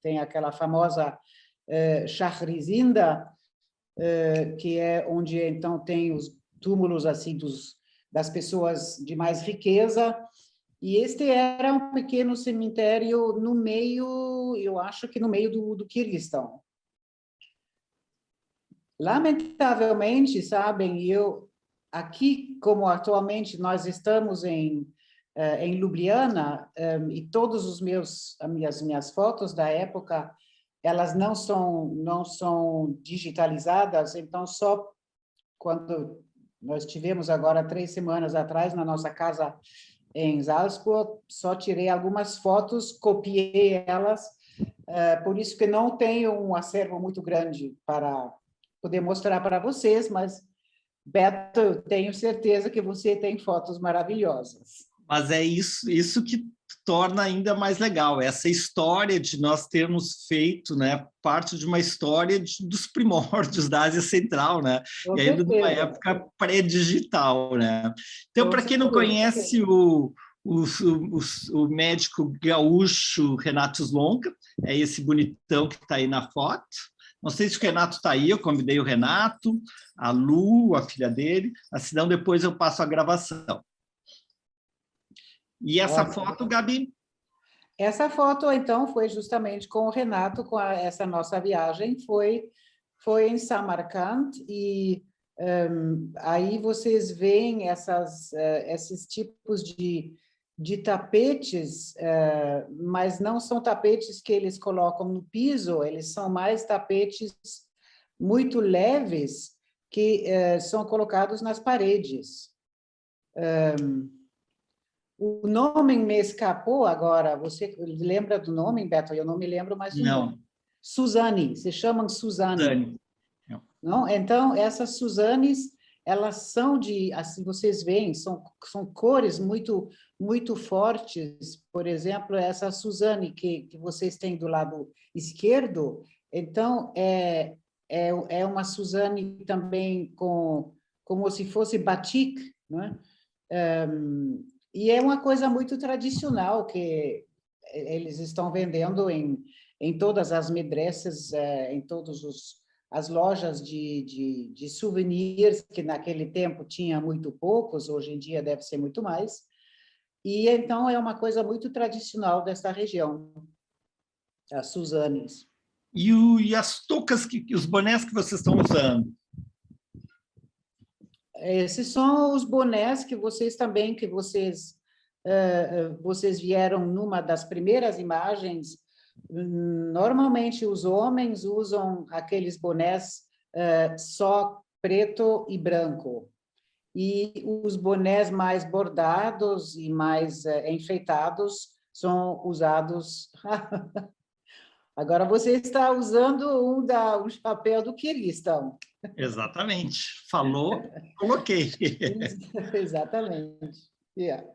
Speaker 3: tem aquela famosa Shahrizinda, que é onde então tem os túmulos assim das pessoas de mais riqueza, E este era um pequeno cemitério no meio, eu acho que no meio do Quirguistão. Lamentavelmente, sabem, aqui, como atualmente nós estamos em Ljubljana, e todos as minhas fotos da época, elas não são digitalizadas, então só quando nós tivemos agora 3 semanas atrás na nossa casa em Salzburg, só tirei algumas fotos, copiei elas, por isso que não tenho um acervo muito grande para poder mostrar para vocês, mas, Beto, eu tenho certeza que você tem fotos maravilhosas.
Speaker 1: Mas é isso que torna ainda mais legal, essa história de nós termos feito, né, parte de uma história dos primórdios da Ásia Central, né?
Speaker 3: Com
Speaker 1: E ainda numa
Speaker 3: certeza.
Speaker 1: época pré-digital, né? Então,
Speaker 3: Com
Speaker 1: para quem não
Speaker 3: certeza.
Speaker 1: conhece o médico gaúcho Renato Slonka, é esse bonitão que está aí na foto. Não sei se o Renato está aí, eu convidei o Renato, a Lu, a filha dele, senão depois eu passo a gravação. E essa foto, Gabi?
Speaker 3: Essa foto, então, foi justamente com o Renato, essa nossa viagem, foi em Samarcand, e aí vocês veem esses tipos de tapetes, mas não são tapetes que eles colocam no piso, eles são mais tapetes muito leves que são colocados nas paredes. O nome me escapou agora. Você lembra do nome, Beto? Eu não me lembro mais do nome. Suzane, se chamam Suzane. Não? Então, essas Suzanes, elas são assim vocês veem, são cores muito fortes. Por exemplo, essa Suzane que vocês têm do lado esquerdo, então, é uma Suzane também como se fosse batik, né? E é uma coisa muito tradicional que eles estão vendendo em todas as medresas, em todas as lojas de souvenirs, que naquele tempo tinha muito poucos, hoje em dia deve ser muito mais. E então é uma coisa muito tradicional desta região, as Suzanes.
Speaker 1: E as toucas, os bonés que vocês estão usando?
Speaker 3: Esses são os bonés que vocês vieram numa das primeiras imagens. Normalmente os homens usam aqueles bonés só preto e branco. E os bonés mais bordados e mais enfeitados são usados... Agora você está usando um chapéu do Quirguistão.
Speaker 1: Exatamente. Falou, coloquei.
Speaker 3: Exatamente. Yeah.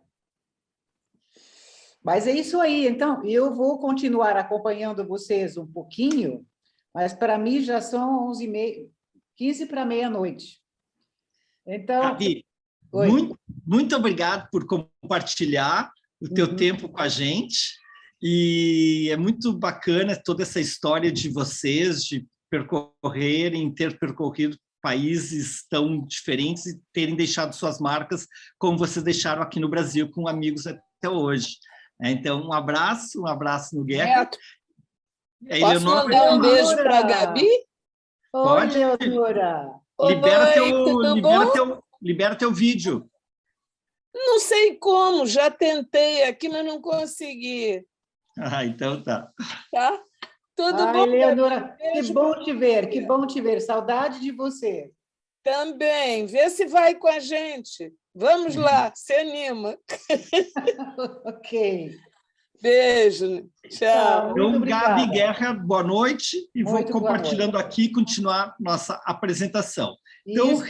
Speaker 3: Mas é isso aí. Então, eu vou continuar acompanhando vocês um pouquinho, mas para mim já são 11h30, 15 para meia-noite. Então,
Speaker 1: Gabi, muito obrigado por compartilhar o teu tempo com a gente. E é muito bacana toda essa história de vocês, de ter percorrido países tão diferentes e terem deixado suas marcas como vocês deixaram aqui no Brasil com amigos até hoje. Então, um abraço no Guerra.
Speaker 4: Posso mandar um beijo para a Gabi?
Speaker 1: Pode.
Speaker 3: Oi, Leonora.
Speaker 1: Libera teu vídeo.
Speaker 4: Não sei como, já tentei aqui, mas não consegui.
Speaker 1: Então tá.
Speaker 4: Tá? Tudo bom,
Speaker 3: Leonora, que bom te ver. Saudade de você.
Speaker 4: Também. Vê se vai com a gente. Vamos lá, se anima.
Speaker 3: Ok.
Speaker 4: Beijo. Tchau.
Speaker 1: Então, Gabi Guerra, boa noite. E vou compartilhando aqui e continuar nossa apresentação. Então,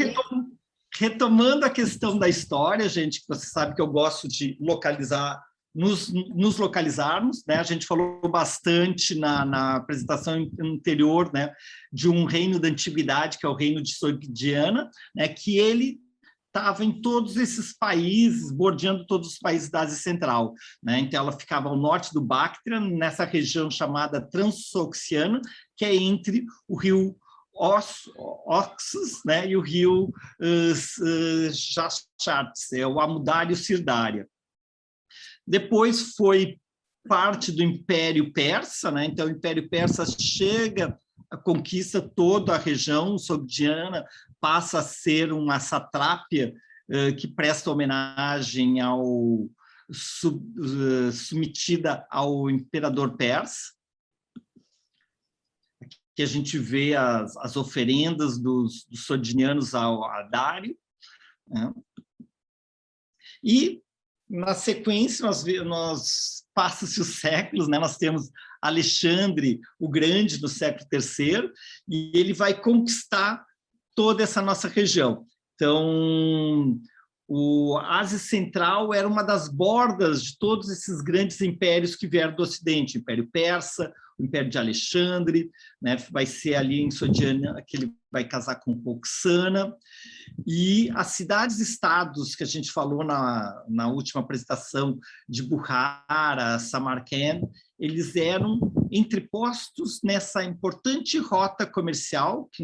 Speaker 1: retomando a questão da história, gente, que você sabe que eu gosto de localizar, nos localizarmos, né? A gente falou bastante na apresentação anterior, né, de um reino da antiguidade, que é o reino de Sogdiana, né, que ele estava em todos esses países, bordeando todos os países da Ásia Central, né? Então, ela ficava ao norte do Bactria, nessa região chamada Transoxiana, que é entre o rio Oxus, né, e o rio Yaxartes, é o Amudário Sirdária. Depois foi parte do Império Persa, né? Então o Império Persa chega, conquista toda a região sogdiana, passa a ser uma satrápia que presta homenagem submetida ao imperador persa. Que a gente vê as oferendas dos sogdianos a Dário, né? E, na sequência, passa-se os séculos, né? Nós temos Alexandre o Grande, no século III, e ele vai conquistar toda essa nossa região. Então, a Ásia Central era uma das bordas de todos esses grandes impérios que vieram do Ocidente, o Império Persa, o Império de Alexandre, né? Vai ser ali em Sogdiana que ele vai casar com Roxana, e as cidades-estados que a gente falou na última apresentação, de Bukhara, Samarcand, eles eram entrepostos nessa importante rota comercial que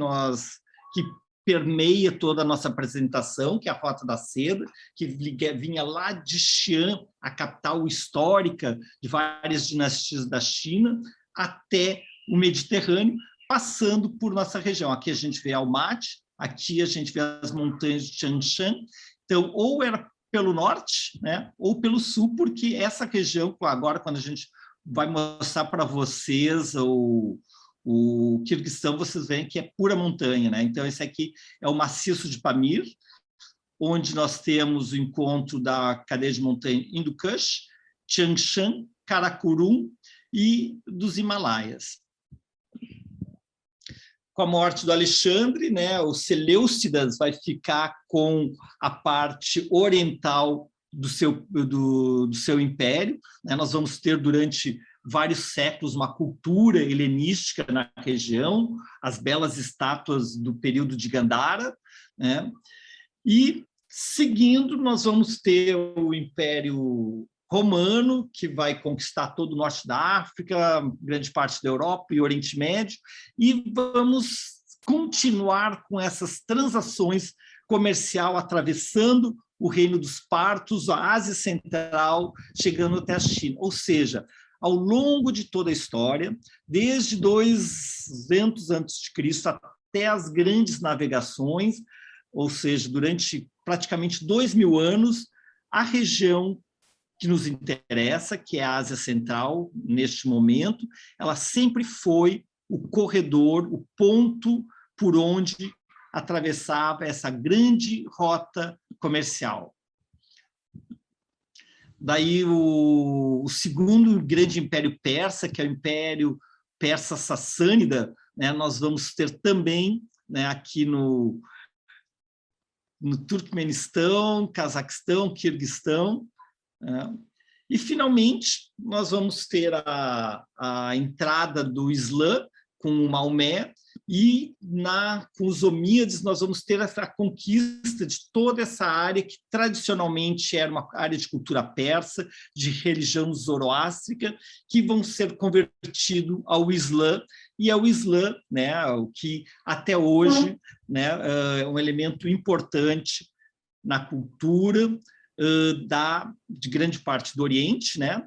Speaker 1: permeia toda a nossa apresentação, que é a Rota da Seda, que vinha lá de Xi'an, a capital histórica de várias dinastias da China, até o Mediterrâneo, passando por nossa região. Aqui a gente vê Almaty, aqui a gente vê as montanhas de Tian Shan. Então, ou era pelo norte, né, ou pelo sul, porque essa região, agora, quando a gente vai mostrar para vocês o Quirguistão, vocês veem que é pura montanha, né? Então, esse aqui é o maciço de Pamir, onde nós temos o encontro da cadeia de montanha Hindu-Kush, Tian Shan, Karakorum e dos Himalaias. Com a morte do Alexandre, né, o Seleucidas vai ficar com a parte oriental do seu império, né? Nós vamos ter durante vários séculos uma cultura helenística na região, as belas estátuas do período de Gandhara, né? E, seguindo, nós vamos ter o Império Romano, que vai conquistar todo o norte da África, grande parte da Europa e Oriente Médio, e vamos continuar com essas transações comerciais atravessando o Reino dos Partos, a Ásia Central, chegando até a China. Ou seja, ao longo de toda a história, desde 200 a.C. até as grandes navegações, ou seja, durante praticamente 2.000 anos, a região que nos interessa, que é a Ásia Central, neste momento, ela sempre foi o corredor, o ponto por onde atravessava essa grande rota comercial. Daí o segundo grande império persa, que é o Império Persa Sassânida, né, nós vamos ter também, né, aqui no Turcomenistão, Cazaquistão, Quirguistão, né? E, finalmente, nós vamos ter a entrada do Islã com o Maomé, e com os Omíades nós vamos ter a conquista de toda essa área que tradicionalmente era uma área de cultura persa, de religião zoroástrica, que vão ser convertidos ao Islã, e é o Islã, né, o que até hoje, né, é um elemento importante na cultura de grande parte do Oriente, né,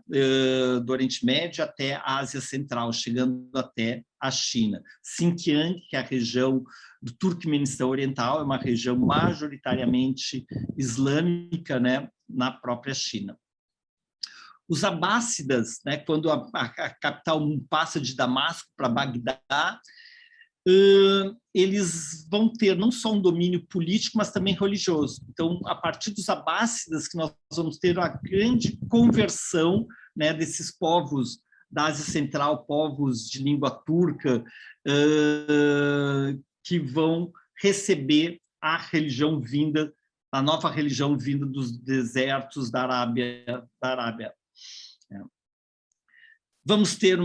Speaker 1: do Oriente Médio até a Ásia Central, chegando até a China. Xinjiang, que é a região do Turcomenistão Oriental, é uma região majoritariamente islâmica, né, na própria China. Os abássidas, né, quando a capital passa de Damasco para Bagdá, eles vão ter não só um domínio político, mas também religioso. Então, a partir dos abássidas, que nós vamos ter uma grande conversão, né, desses povos da Ásia Central, povos de língua turca, que vão receber a religião vinda, a nova religião vinda dos desertos da Arábia. Vamos ter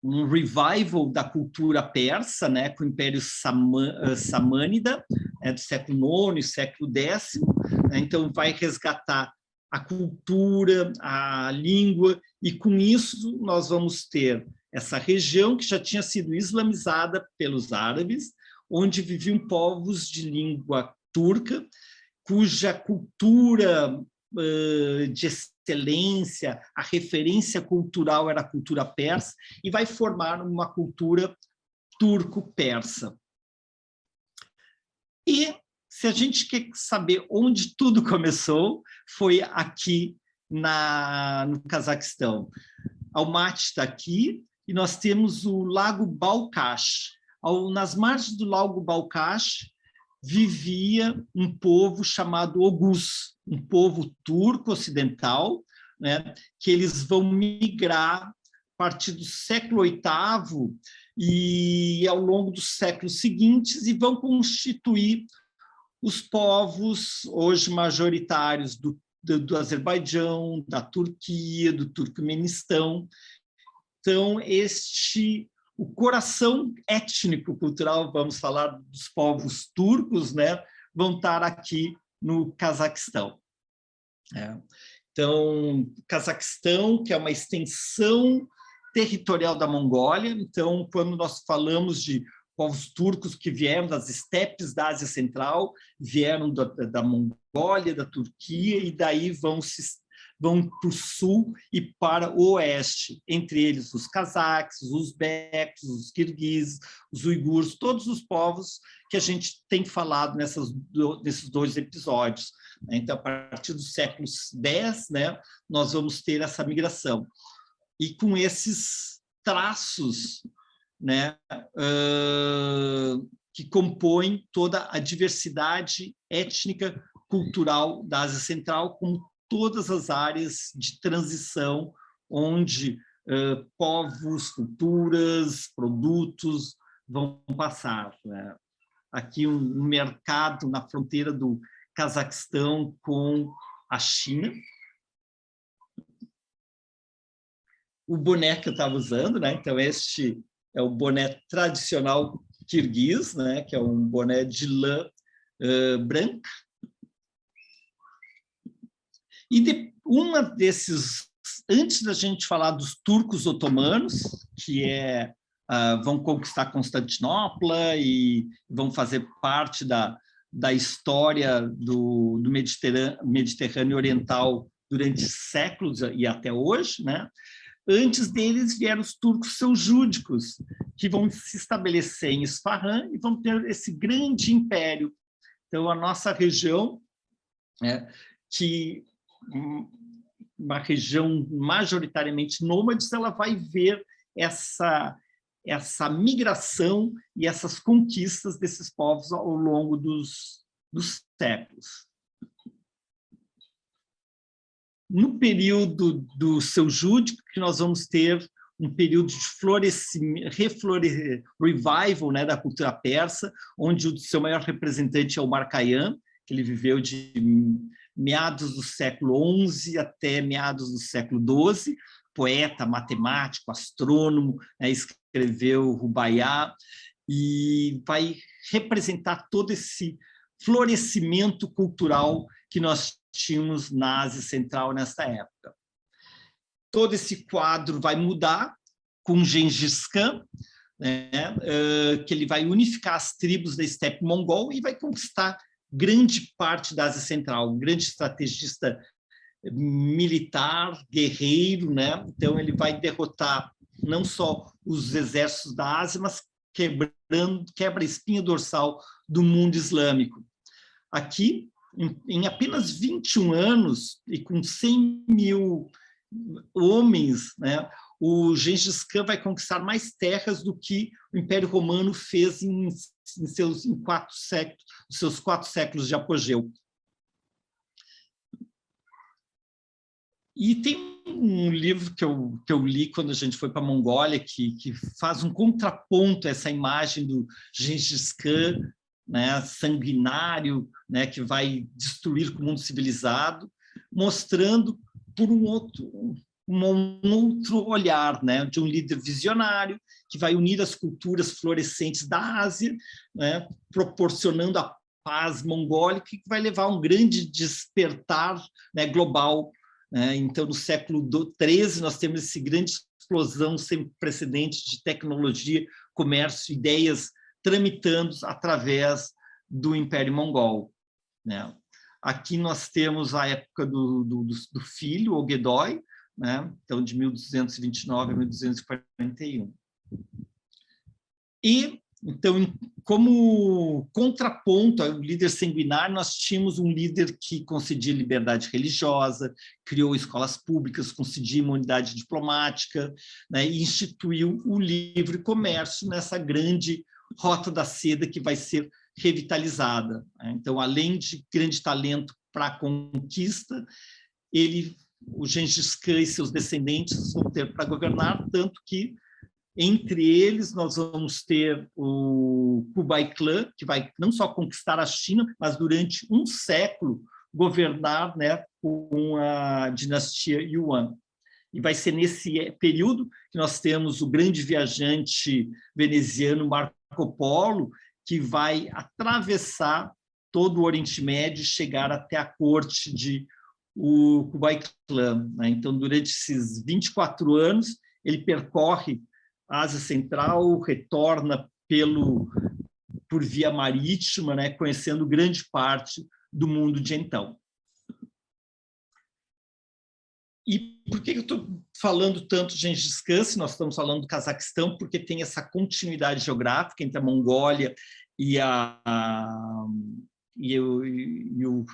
Speaker 1: um revival da cultura persa, né, com o Império Samânida, do século IX e século X, né, então vai resgatar a cultura, a língua, e com isso nós vamos ter essa região que já tinha sido islamizada pelos árabes, onde viviam povos de língua turca, cuja cultura de excelência, a referência cultural era a cultura persa, e vai formar uma cultura turco-persa. E, se a gente quer saber onde tudo começou, foi aqui no Cazaquistão. Almaty está aqui, e nós temos o Lago Balkhash. Nas margens do Lago Balkhash vivia um povo chamado Oghuz, um povo turco ocidental, né, que eles vão migrar a partir do século VIII e ao longo dos séculos seguintes, e vão constituir os povos hoje majoritários do Azerbaijão, da Turquia, do Turcomenistão. Então, o coração étnico-cultural, vamos falar dos povos turcos, né, vão estar aqui no Cazaquistão. Então, o Cazaquistão, que é uma extensão territorial da Mongólia. Então, quando nós falamos de povos turcos que vieram das estepes da Ásia Central, vieram da Mongólia, da Turquia, e daí vão para o sul e para o oeste, entre eles os cazaques, os uzbecos, os quirguizes, os uigures, todos os povos que a gente tem falado nesses 2 episódios. Então, a partir do século X, né, nós vamos ter essa migração. E com esses traços, né, que compõem toda a diversidade étnica, cultural da Ásia Central, como todas as áreas de transição onde povos, culturas, produtos vão passar, né? Aqui um mercado na fronteira do Cazaquistão com a China. O boné que eu estava usando, né? Então, este é o boné tradicional quirguiz, né? Que é um boné de lã branca. E antes da gente falar dos turcos otomanos, que vão conquistar Constantinopla e vão fazer parte da história do Mediterrâneo Oriental durante séculos e até hoje, né? Antes deles vieram os turcos seljúdicos, que vão se estabelecer em Isfahan e vão ter esse grande império. Então, a nossa região, uma região majoritariamente nômade, ela vai ver essa migração e essas conquistas desses povos ao longo dos séculos. No período do seljúdico, que nós vamos ter um período de revival, né, da cultura persa, onde o seu maior representante é o Omar Khayyam, que ele viveu de meados do século XI até meados do século XII, poeta, matemático, astrônomo, né, escreveu Rubaiyat, e vai representar todo esse florescimento cultural que nós tínhamos na Ásia Central nessa época. Todo esse quadro vai mudar com Gengis Khan, né, que ele vai unificar as tribos da estepe mongol e vai conquistar grande parte da Ásia Central, um grande estrategista militar, guerreiro, né? Então ele vai derrotar não só os exércitos da Ásia, mas quebra a espinha dorsal do mundo islâmico. Aqui, em apenas 21 anos e com 100 mil homens, né, o Gengis Khan vai conquistar mais terras do que o Império Romano fez em seus 4 séculos de apogeu. E tem um livro que eu li quando a gente foi para a Mongólia, que faz um contraponto a essa imagem do Gengis Khan, né, sanguinário, né, que vai destruir o mundo civilizado, mostrando por um outro olhar, né, de um líder visionário que vai unir as culturas florescentes da Ásia, né, proporcionando a paz mongólica, que vai levar a um grande despertar, né, global. Então, no século XIII, nós temos essa grande explosão sem precedentes de tecnologia, comércio, ideias tramitando através do Império Mongol, né? Aqui nós temos a época do filho, Ogedoi, né? Então, de 1229 a 1241. E, então, como contraponto ao líder sanguinário, nós tínhamos um líder que concedia liberdade religiosa, criou escolas públicas, concedia imunidade diplomática, né, e instituiu o livre comércio nessa grande rota da seda que vai ser revitalizada. Então, além de grande talento para a conquista, o Gengis Khan e seus descendentes vão ter para governar, tanto que entre eles, nós vamos ter o Kublai Khan, que vai não só conquistar a China, mas durante um século governar, né, com a dinastia Yuan. E vai ser nesse período que nós temos o grande viajante veneziano Marco Polo, que vai atravessar todo o Oriente Médio e chegar até a corte de Kublai Khan. Então, durante esses 24 anos, ele percorre a Ásia Central, retorna por via marítima, né, conhecendo grande parte do mundo de então. E por que eu estou falando tanto de Gengis Khan, se nós estamos falando do Cazaquistão? Porque tem essa continuidade geográfica entre a Mongólia e o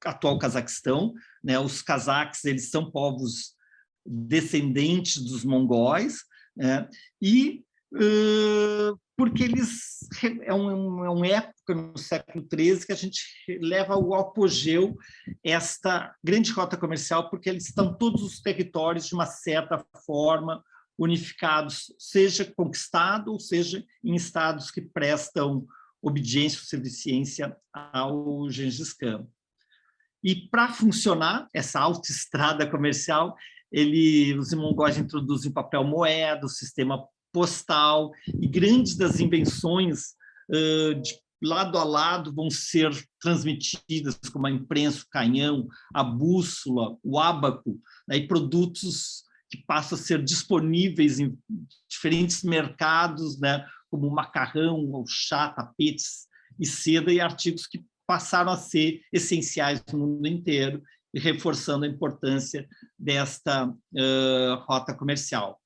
Speaker 1: atual Cazaquistão, né? Os cazaques, eles são povos descendentes dos mongóis, né? E porque é uma época no século XIII que a gente leva ao apogeu esta grande rota comercial, porque eles estão todos os territórios de uma certa forma unificados, seja conquistado ou seja em estados que prestam obediência ou subserviência ao Gengis Khan. E para funcionar essa autoestrada comercial, os mongóis introduzem o papel moeda, o sistema postal, e grandes das invenções de lado a lado vão ser transmitidas, como a imprensa, o canhão, a bússola, o ábaco, né, e produtos que passam a ser disponíveis em diferentes mercados, né, como macarrão, ou chá, tapetes e seda, e artigos que passaram a ser essenciais no mundo inteiro, e reforçando a importância desta rota comercial.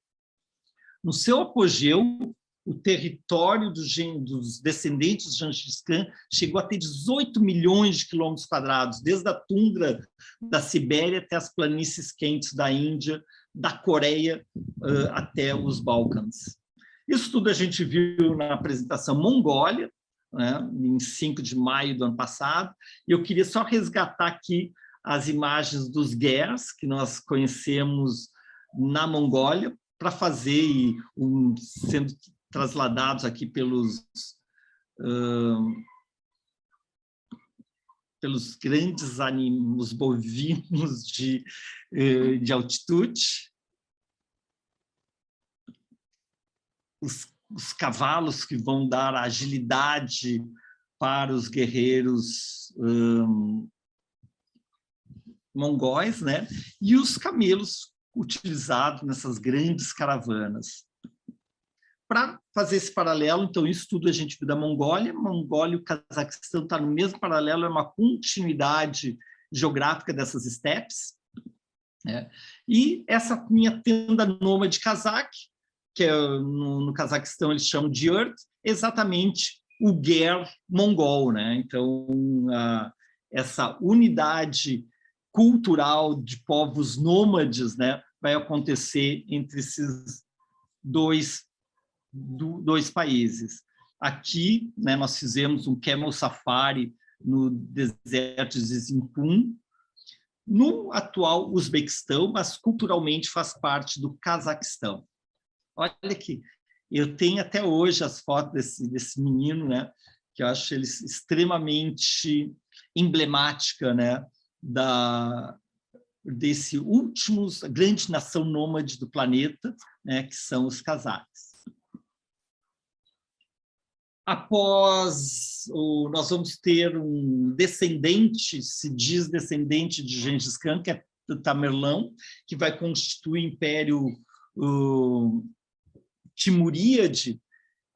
Speaker 1: No seu apogeu, o território dos descendentes de Gengis Khan chegou a ter 18 milhões de quilômetros quadrados, desde a tundra da Sibéria até as planícies quentes da Índia, da Coreia até os Balcãs. Isso tudo a gente viu na apresentação Mongólia, né, em 5 de maio do ano passado, e eu queria só resgatar aqui as imagens dos Gers, que nós conhecemos na Mongólia, para fazer, sendo trasladados aqui pelos grandes animais bovinos de altitude, os cavalos que vão dar agilidade para os guerreiros mongóis, né? E os camelos utilizados nessas grandes caravanas. Para fazer esse paralelo, então, isso tudo a gente viu da Mongólia. Mongólia e o Cazaquistão estão no mesmo paralelo, é uma continuidade geográfica dessas estepes, né? E essa minha tenda nômade cazaque, que no Cazaquistão eles chamam de yurt, exatamente o ger mongol, né? Então, essa unidade cultural de povos nômades, né, vai acontecer entre esses dois países. Aqui, né, nós fizemos um camel safari no deserto de Zinkun, no atual Uzbequistão, mas culturalmente faz parte do Cazaquistão. Olha aqui, eu tenho até hoje as fotos desse menino, né, que eu acho ele extremamente emblemática, né, desse últimos grande nação nômade do planeta, né, que são os cazaques. Nós vamos ter um descendente, se diz descendente de Gengis Khan, que é Tamerlão, que vai constituir o Império Timuríade,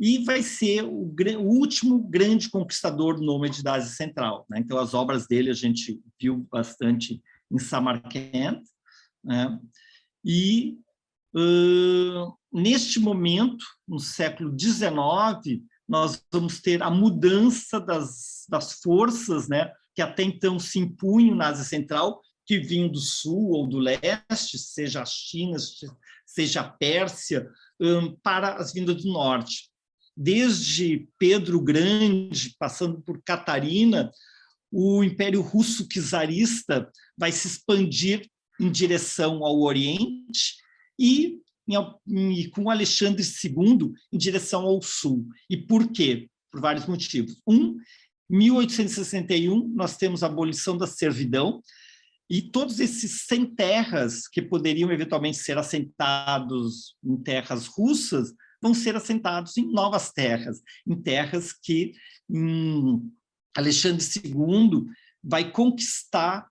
Speaker 1: e vai ser o último grande conquistador nômade da Ásia Central, né? Então, as obras dele a gente viu bastante em Samarcand, né? E, neste momento, no século XIX, nós vamos ter a mudança das forças, né, que até então se impunham na Ásia Central, que vinham do sul ou do leste, seja a China, seja a Pérsia, para as vindas do norte. Desde Pedro o Grande, passando por Catarina, o Império Russo czarista vai se expandir em direção ao Oriente e com Alexandre II em direção ao sul. E por quê? Por vários motivos. 1861, nós temos a abolição da servidão, e todos esses sem terras que poderiam eventualmente ser assentados em terras russas vão ser assentados em novas terras, em terras que Alexandre II vai conquistar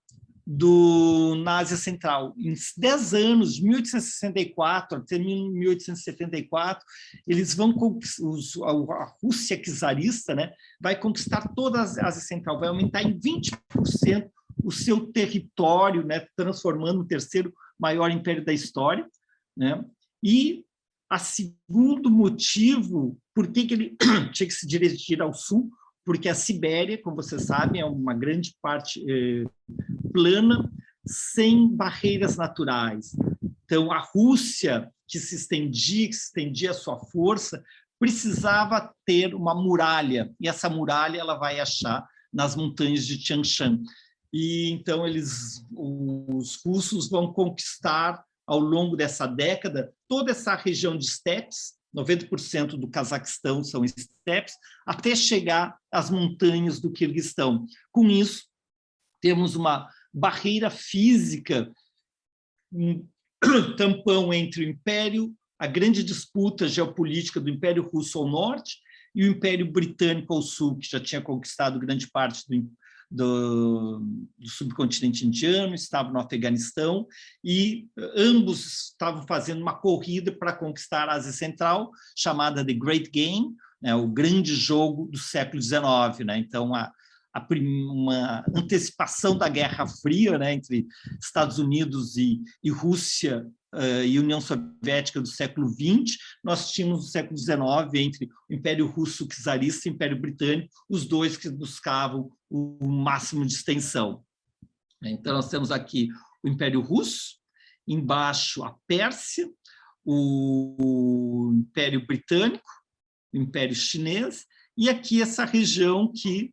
Speaker 1: na Ásia Central. Em 10 anos, de 1864 até 1874, eles vão a Rússia czarista, né, vai conquistar toda a Ásia Central, vai aumentar em 20% o seu território, né, transformando o terceiro maior império da história, né? E o segundo motivo por que ele tinha que se dirigir ao sul, porque a Sibéria, como vocês sabem, é uma grande parte plana, sem barreiras naturais. Então, a Rússia, que se estendia a sua força, precisava ter uma muralha, e essa muralha ela vai achar nas montanhas de Tian Shan. E então os russos vão conquistar, ao longo dessa década, toda essa região de estepes, 90% do Cazaquistão são estepes, até chegar às montanhas do Quirguistão. Com isso, temos uma barreira física, um tampão entre o Império, a grande disputa geopolítica do Império Russo ao norte e o Império Britânico ao sul, que já tinha conquistado grande parte do subcontinente indiano, estava no Afeganistão, e ambos estavam fazendo uma corrida para conquistar a Ásia Central, chamada The Great Game, né, o grande jogo do século XIX. Né? Então, uma antecipação da Guerra Fria, né, entre Estados Unidos e Rússia e União Soviética do século XX, nós tínhamos no século XIX, entre o Império Russo czarista e o Império Britânico, os dois que buscavam o máximo de extensão. Então, nós temos aqui o Império Russo, embaixo a Pérsia, o Império Britânico, o Império Chinês, e aqui essa região que,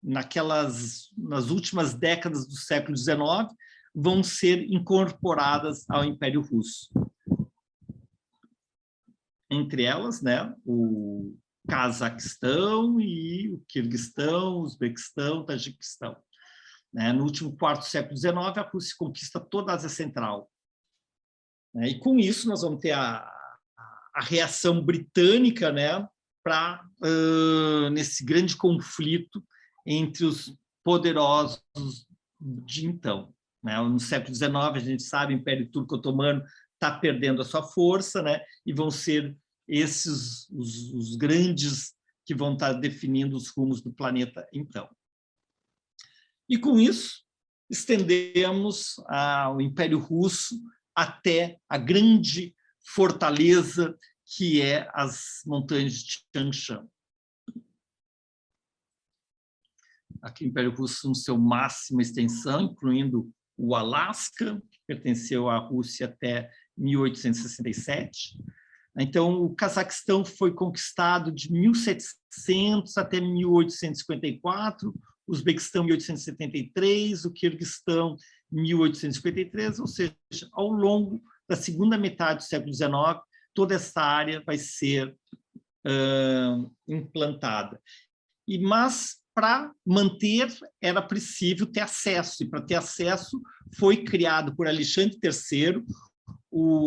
Speaker 1: nas últimas décadas do século XIX, vão ser incorporadas ao Império Russo. Entre elas, né, o Cazaquistão e o Quirguistão, o Uzbequistão, o Tajiquistão. Né? No último quarto do século XIX, a Rússia conquista toda a Ásia Central. Né? E com isso nós vamos ter a reação britânica, né, nesse grande conflito entre os poderosos de então. Né? No século XIX, a gente sabe, o Império Turco-Otomano está perdendo a sua força, né? E vão ser esses os grandes que vão estar definindo os rumos do planeta então. E com isso, estendemos o Império Russo até a grande fortaleza que é as montanhas de Tian Shan. Aqui o Império Russo no seu máxima extensão, incluindo o Alasca, que pertenceu à Rússia até 1867. Então, o Cazaquistão foi conquistado de 1700 até 1854, o Uzbequistão 1873, o Quirguistão 1853, ou seja, ao longo da segunda metade do século XIX, toda essa área vai ser implantada. Mas, para manter, era preciso ter acesso, e para ter acesso foi criado por Alexandre III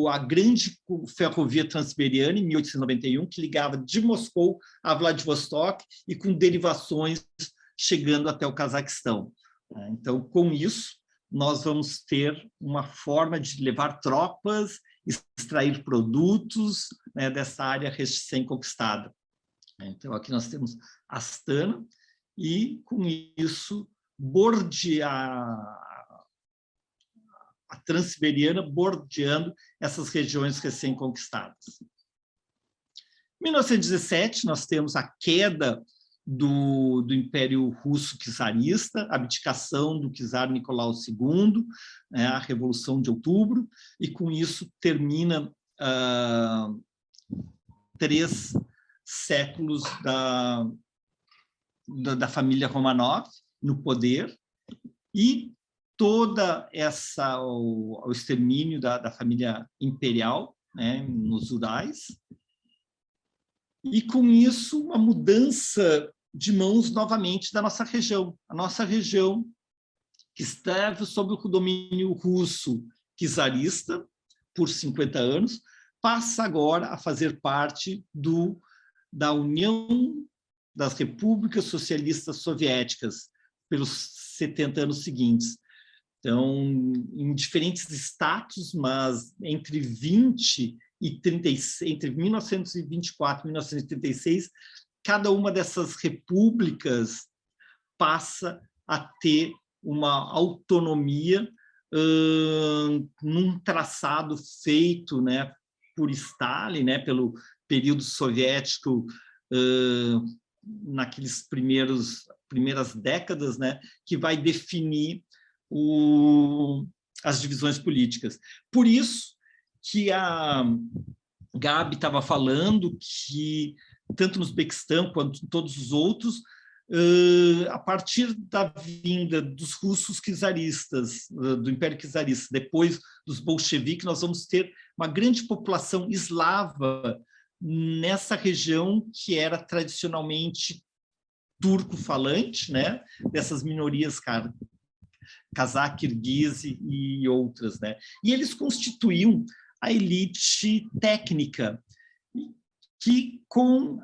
Speaker 1: a grande ferrovia transiberiana, em 1891, que ligava de Moscou a Vladivostok e com derivações chegando até o Cazaquistão. Então, com isso, nós vamos ter uma forma de levar tropas extrair produtos, né, dessa área recém-conquistada. Então, aqui nós temos Astana, e, com isso, a Transiberiana bordeando essas regiões recém-conquistadas. Em 1917, nós temos a queda do Império Russo czarista, a abdicação do czar Nicolau II, né, a Revolução de Outubro, e com isso termina 3 séculos da família Romanov no poder, e toda o extermínio da família imperial, né, nos Urais, e com isso uma mudança de mãos novamente da nossa região. A nossa região, que esteve sob o domínio russo czarista por 50 anos, passa agora a fazer parte da União das Repúblicas Socialistas Soviéticas pelos 70 anos seguintes. Então, em diferentes status, mas entre 20 e 36, entre 1924 e 1936, cada uma dessas repúblicas passa a ter uma autonomia num traçado feito, né, por Stalin, né, pelo período soviético, naqueles primeiras décadas, né, que vai definir as divisões políticas. Por isso que a Gabi estava falando que, tanto no Uzbequistão quanto em todos os outros, a partir da vinda dos russos czaristas, do Império Czarista, depois dos bolcheviques, nós vamos ter uma grande população eslava nessa região que era tradicionalmente turco-falante, né, dessas minorias cazaque, kirguise e outras, né? E eles constituíam a elite técnica, que, com o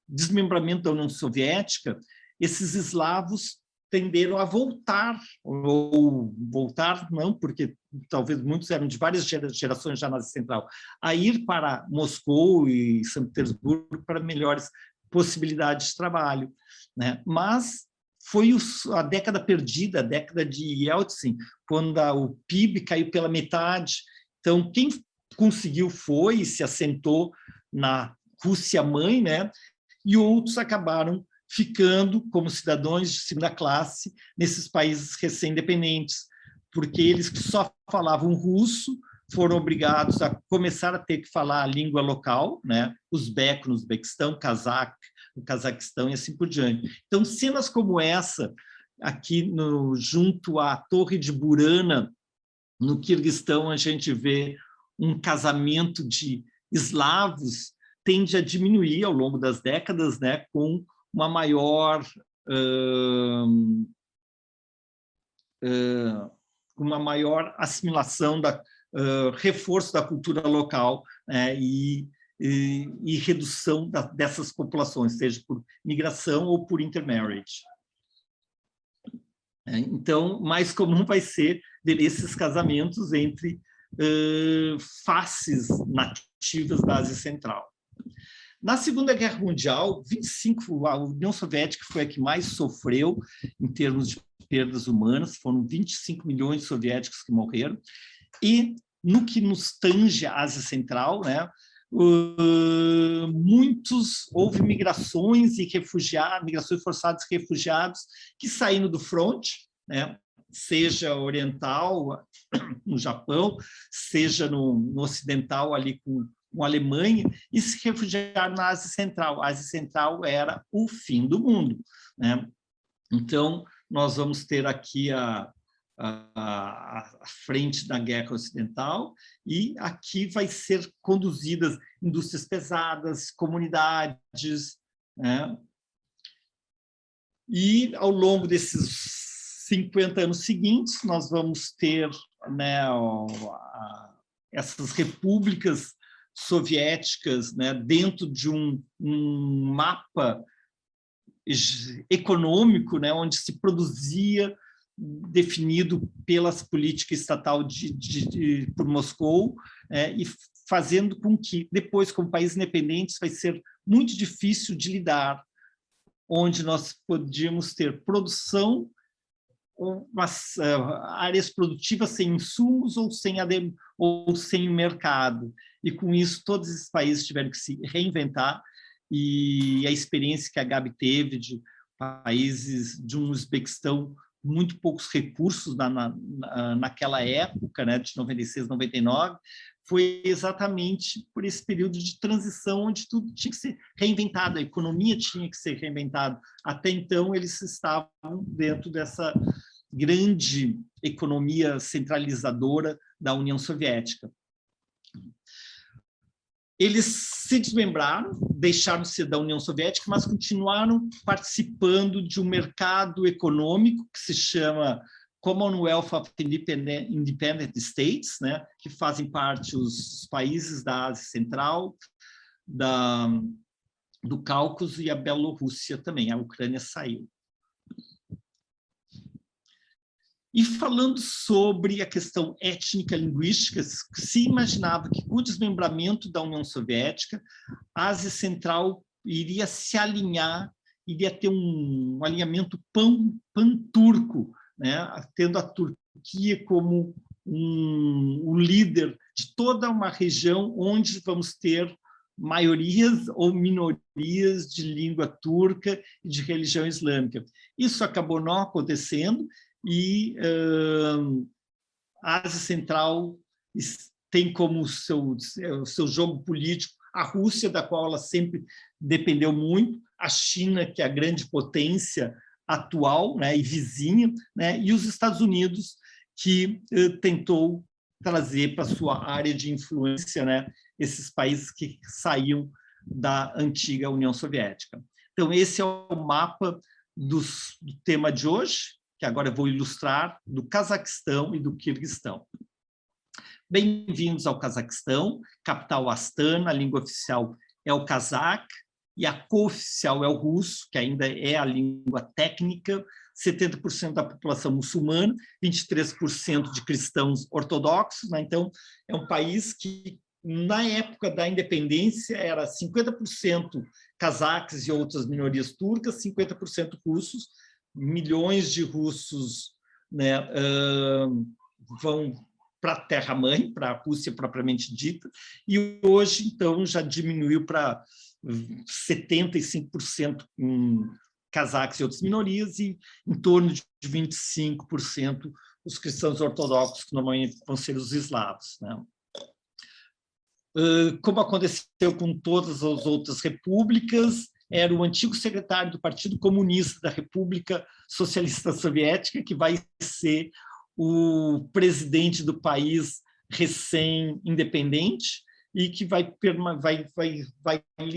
Speaker 1: desmembramento da União Soviética, esses eslavos tenderam a voltar, ou voltar não, porque talvez muitos eram de várias gerações já na Ásia Central, a ir para Moscou e São Petersburgo para melhores possibilidades de trabalho, né? Mas foi a década perdida, a década de Yeltsin, quando o PIB caiu pela metade. Então, quem conseguiu foi e se assentou na Rússia-mãe, né? E outros acabaram ficando como cidadãos de segunda classe nesses países recém-independentes, porque eles que só falavam russo foram obrigados a começar a ter que falar a língua local, né? Uzbeco no Uzbequistão, cazaque no Cazaquistão e assim por diante. Então, cenas como essa, aqui junto à Torre de Burana, no Quirguistão, a gente vê um casamento de eslavos, tende a diminuir ao longo das décadas, né, com uma maior assimilação, reforço da cultura local, e redução dessas populações, seja por migração ou por intermarriage. Então, mais comum vai ser ver esses casamentos entre faces nativas da Ásia Central. Na Segunda Guerra Mundial, a União Soviética foi a que mais sofreu em termos de perdas humanas, foram 25 milhões de soviéticos que morreram, e no que nos tange a Ásia Central, né, houve migrações migrações forçadas e refugiados que saíram do fronte, né, seja oriental, no Japão, seja no ocidental, ali com a Alemanha, e se refugiaram na Ásia Central. A Ásia Central era o fim do mundo, né? Então, nós vamos ter aqui a frente da Guerra Ocidental, e aqui vai ser conduzidas indústrias pesadas, comunidades, né? E, ao longo desses 50 anos seguintes, nós vamos ter, né, essas repúblicas soviéticas, né, dentro de um mapa econômico, né, onde se produzia definido pelas políticas estatal por Moscou, e fazendo com que, depois, como país independente, vai ser muito difícil de lidar, onde nós podíamos ter produção, áreas produtivas sem insumos ou sem mercado. E, com isso, todos esses países tiveram que se reinventar, e a experiência que a Gabi teve de países de um Uzbequistão muito poucos recursos naquela época, né, de 96, 99, foi exatamente por esse período de transição onde tudo tinha que ser reinventado, a economia tinha que ser reinventada. Até então, eles estavam dentro dessa grande economia centralizadora da União Soviética. Eles se desmembraram, deixaram de ser da União Soviética, mas continuaram participando de um mercado econômico que se chama Commonwealth of Independent States, né, que fazem parte os países da Ásia Central, do Cáucaso e a Bielorrússia também. A Ucrânia saiu. E falando sobre a questão étnica linguística, se imaginava que com o desmembramento da União Soviética, a Ásia Central iria se alinhar, iria ter um alinhamento pan-turco, né? Tendo a Turquia como o líder de toda uma região onde vamos ter maiorias ou minorias de língua turca e de religião islâmica. Isso acabou não acontecendo, e a Ásia Central tem como seu jogo político a Rússia, da qual ela sempre dependeu muito, a China, que é a grande potência atual, né, e vizinha, né, e os Estados Unidos, que tentou trazer para sua área de influência, né, esses países que saíam da antiga União Soviética. Então, esse é o mapa do tema de hoje, que agora eu vou ilustrar, do Cazaquistão e do Quirguistão. Bem-vindos ao Cazaquistão, capital Astana, a língua oficial é o cazaque, e a cooficial é o russo, que ainda é a língua técnica, 70% da população muçulmana, 23% de cristãos ortodoxos, né? Então, é um país que, na época da independência, era 50% cazaques e outras minorias turcas, 50% russos. Milhões de russos, né, vão para a terra-mãe, para a Rússia propriamente dita, e hoje, então, já diminuiu para 75% cazaques e outras minorias, e em torno de 25% os cristãos ortodoxos, que normalmente vão ser os eslavos, né? Como aconteceu com todas as outras repúblicas, era o antigo secretário do Partido Comunista da República Socialista Soviética, que vai ser o presidente do país recém-independente, e que vai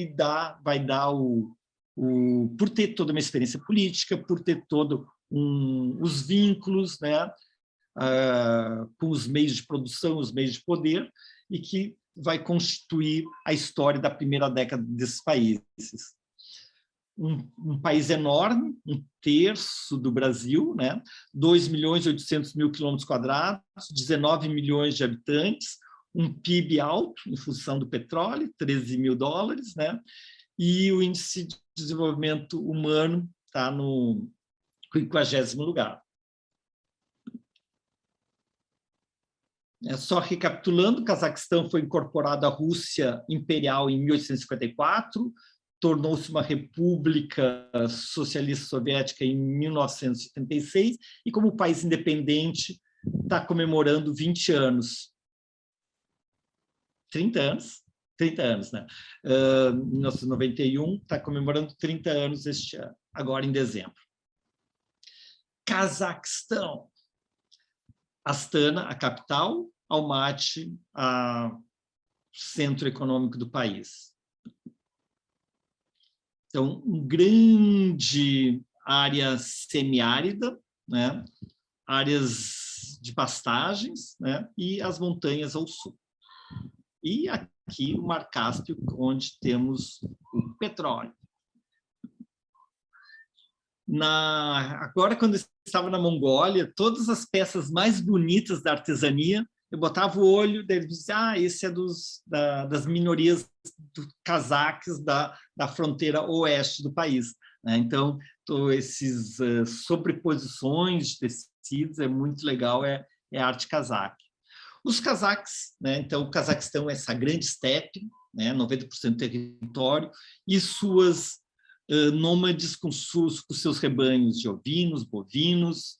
Speaker 1: dar por ter toda uma experiência política, por ter todos os vínculos, né, com os meios de produção, os meios de poder, e que vai constituir a história da primeira década desses países. Um país enorme, 1/3 do Brasil, né? 2.800.000 km², 19 milhões de habitantes, um PIB alto em função do petróleo, $13 mil, né? E o índice de desenvolvimento humano está no 50º lugar. Só recapitulando, o Cazaquistão foi incorporado à Rússia Imperial em 1854, tornou-se uma república socialista soviética em 1976, e como país independente está comemorando 20 anos. 30 anos? 30 anos, né? 1991 está comemorando 30 anos este ano, agora em dezembro. Cazaquistão. Astana, a capital, Almaty, o centro econômico do país. Então, uma grande área semiárida, né? Áreas de pastagens, né? E as montanhas ao sul. E aqui o Mar Cáspio, onde temos o petróleo. Agora, quando eu estava na Mongólia, todas as peças mais bonitas da artesania, eu botava o olho, daí dizia, esse é das minorias cazaques da fronteira oeste do país. Né? Então, esses sobreposições de tecidos é muito legal, é arte cazaque. Os cazaques, né? Então, o Cazaquistão é essa grande estepe, né? 90% do território, e suas nômades com seus rebanhos de ovinos, bovinos.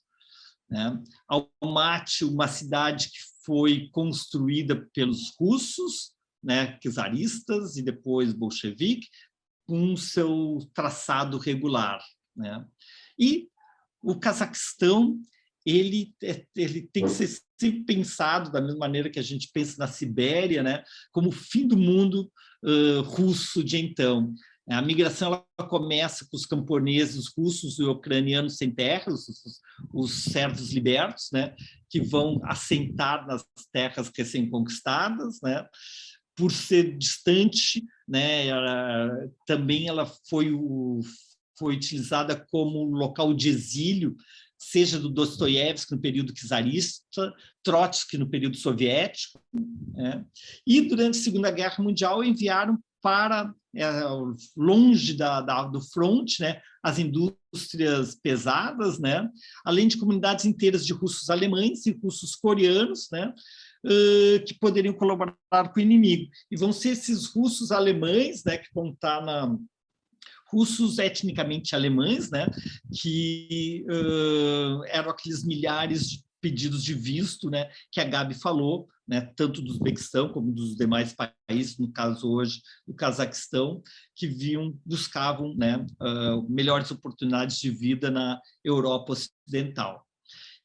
Speaker 1: Né? Almaty, uma cidade que foi construída pelos russos, né? Czaristas e depois bolchevique, com seu traçado regular. Né? E o Cazaquistão ele tem que ser sempre pensado da mesma maneira que a gente pensa na Sibéria, né? Como o fim do mundo russo de então. A migração ela começa com os camponeses russos e ucranianos sem terra, os servos libertos, né? Que vão assentar nas terras recém-conquistadas, né? Por ser distante, né? Também ela foi utilizada como local de exílio, seja do Dostoiévski no período czarista, Trotsky no período soviético, né? E durante a Segunda Guerra Mundial enviaram para longe do fronte, né, as indústrias pesadas, né, além de comunidades inteiras de russos alemães e russos coreanos, né, que poderiam colaborar com o inimigo. E vão ser esses russos alemães, né, que vão estar russos etnicamente alemães, né, que eram aqueles milhares de pedidos de visto, né, que a Gabi falou, né, tanto do Uzbequistão como dos demais países, no caso hoje do Cazaquistão, que buscavam, né, melhores oportunidades de vida na Europa Ocidental.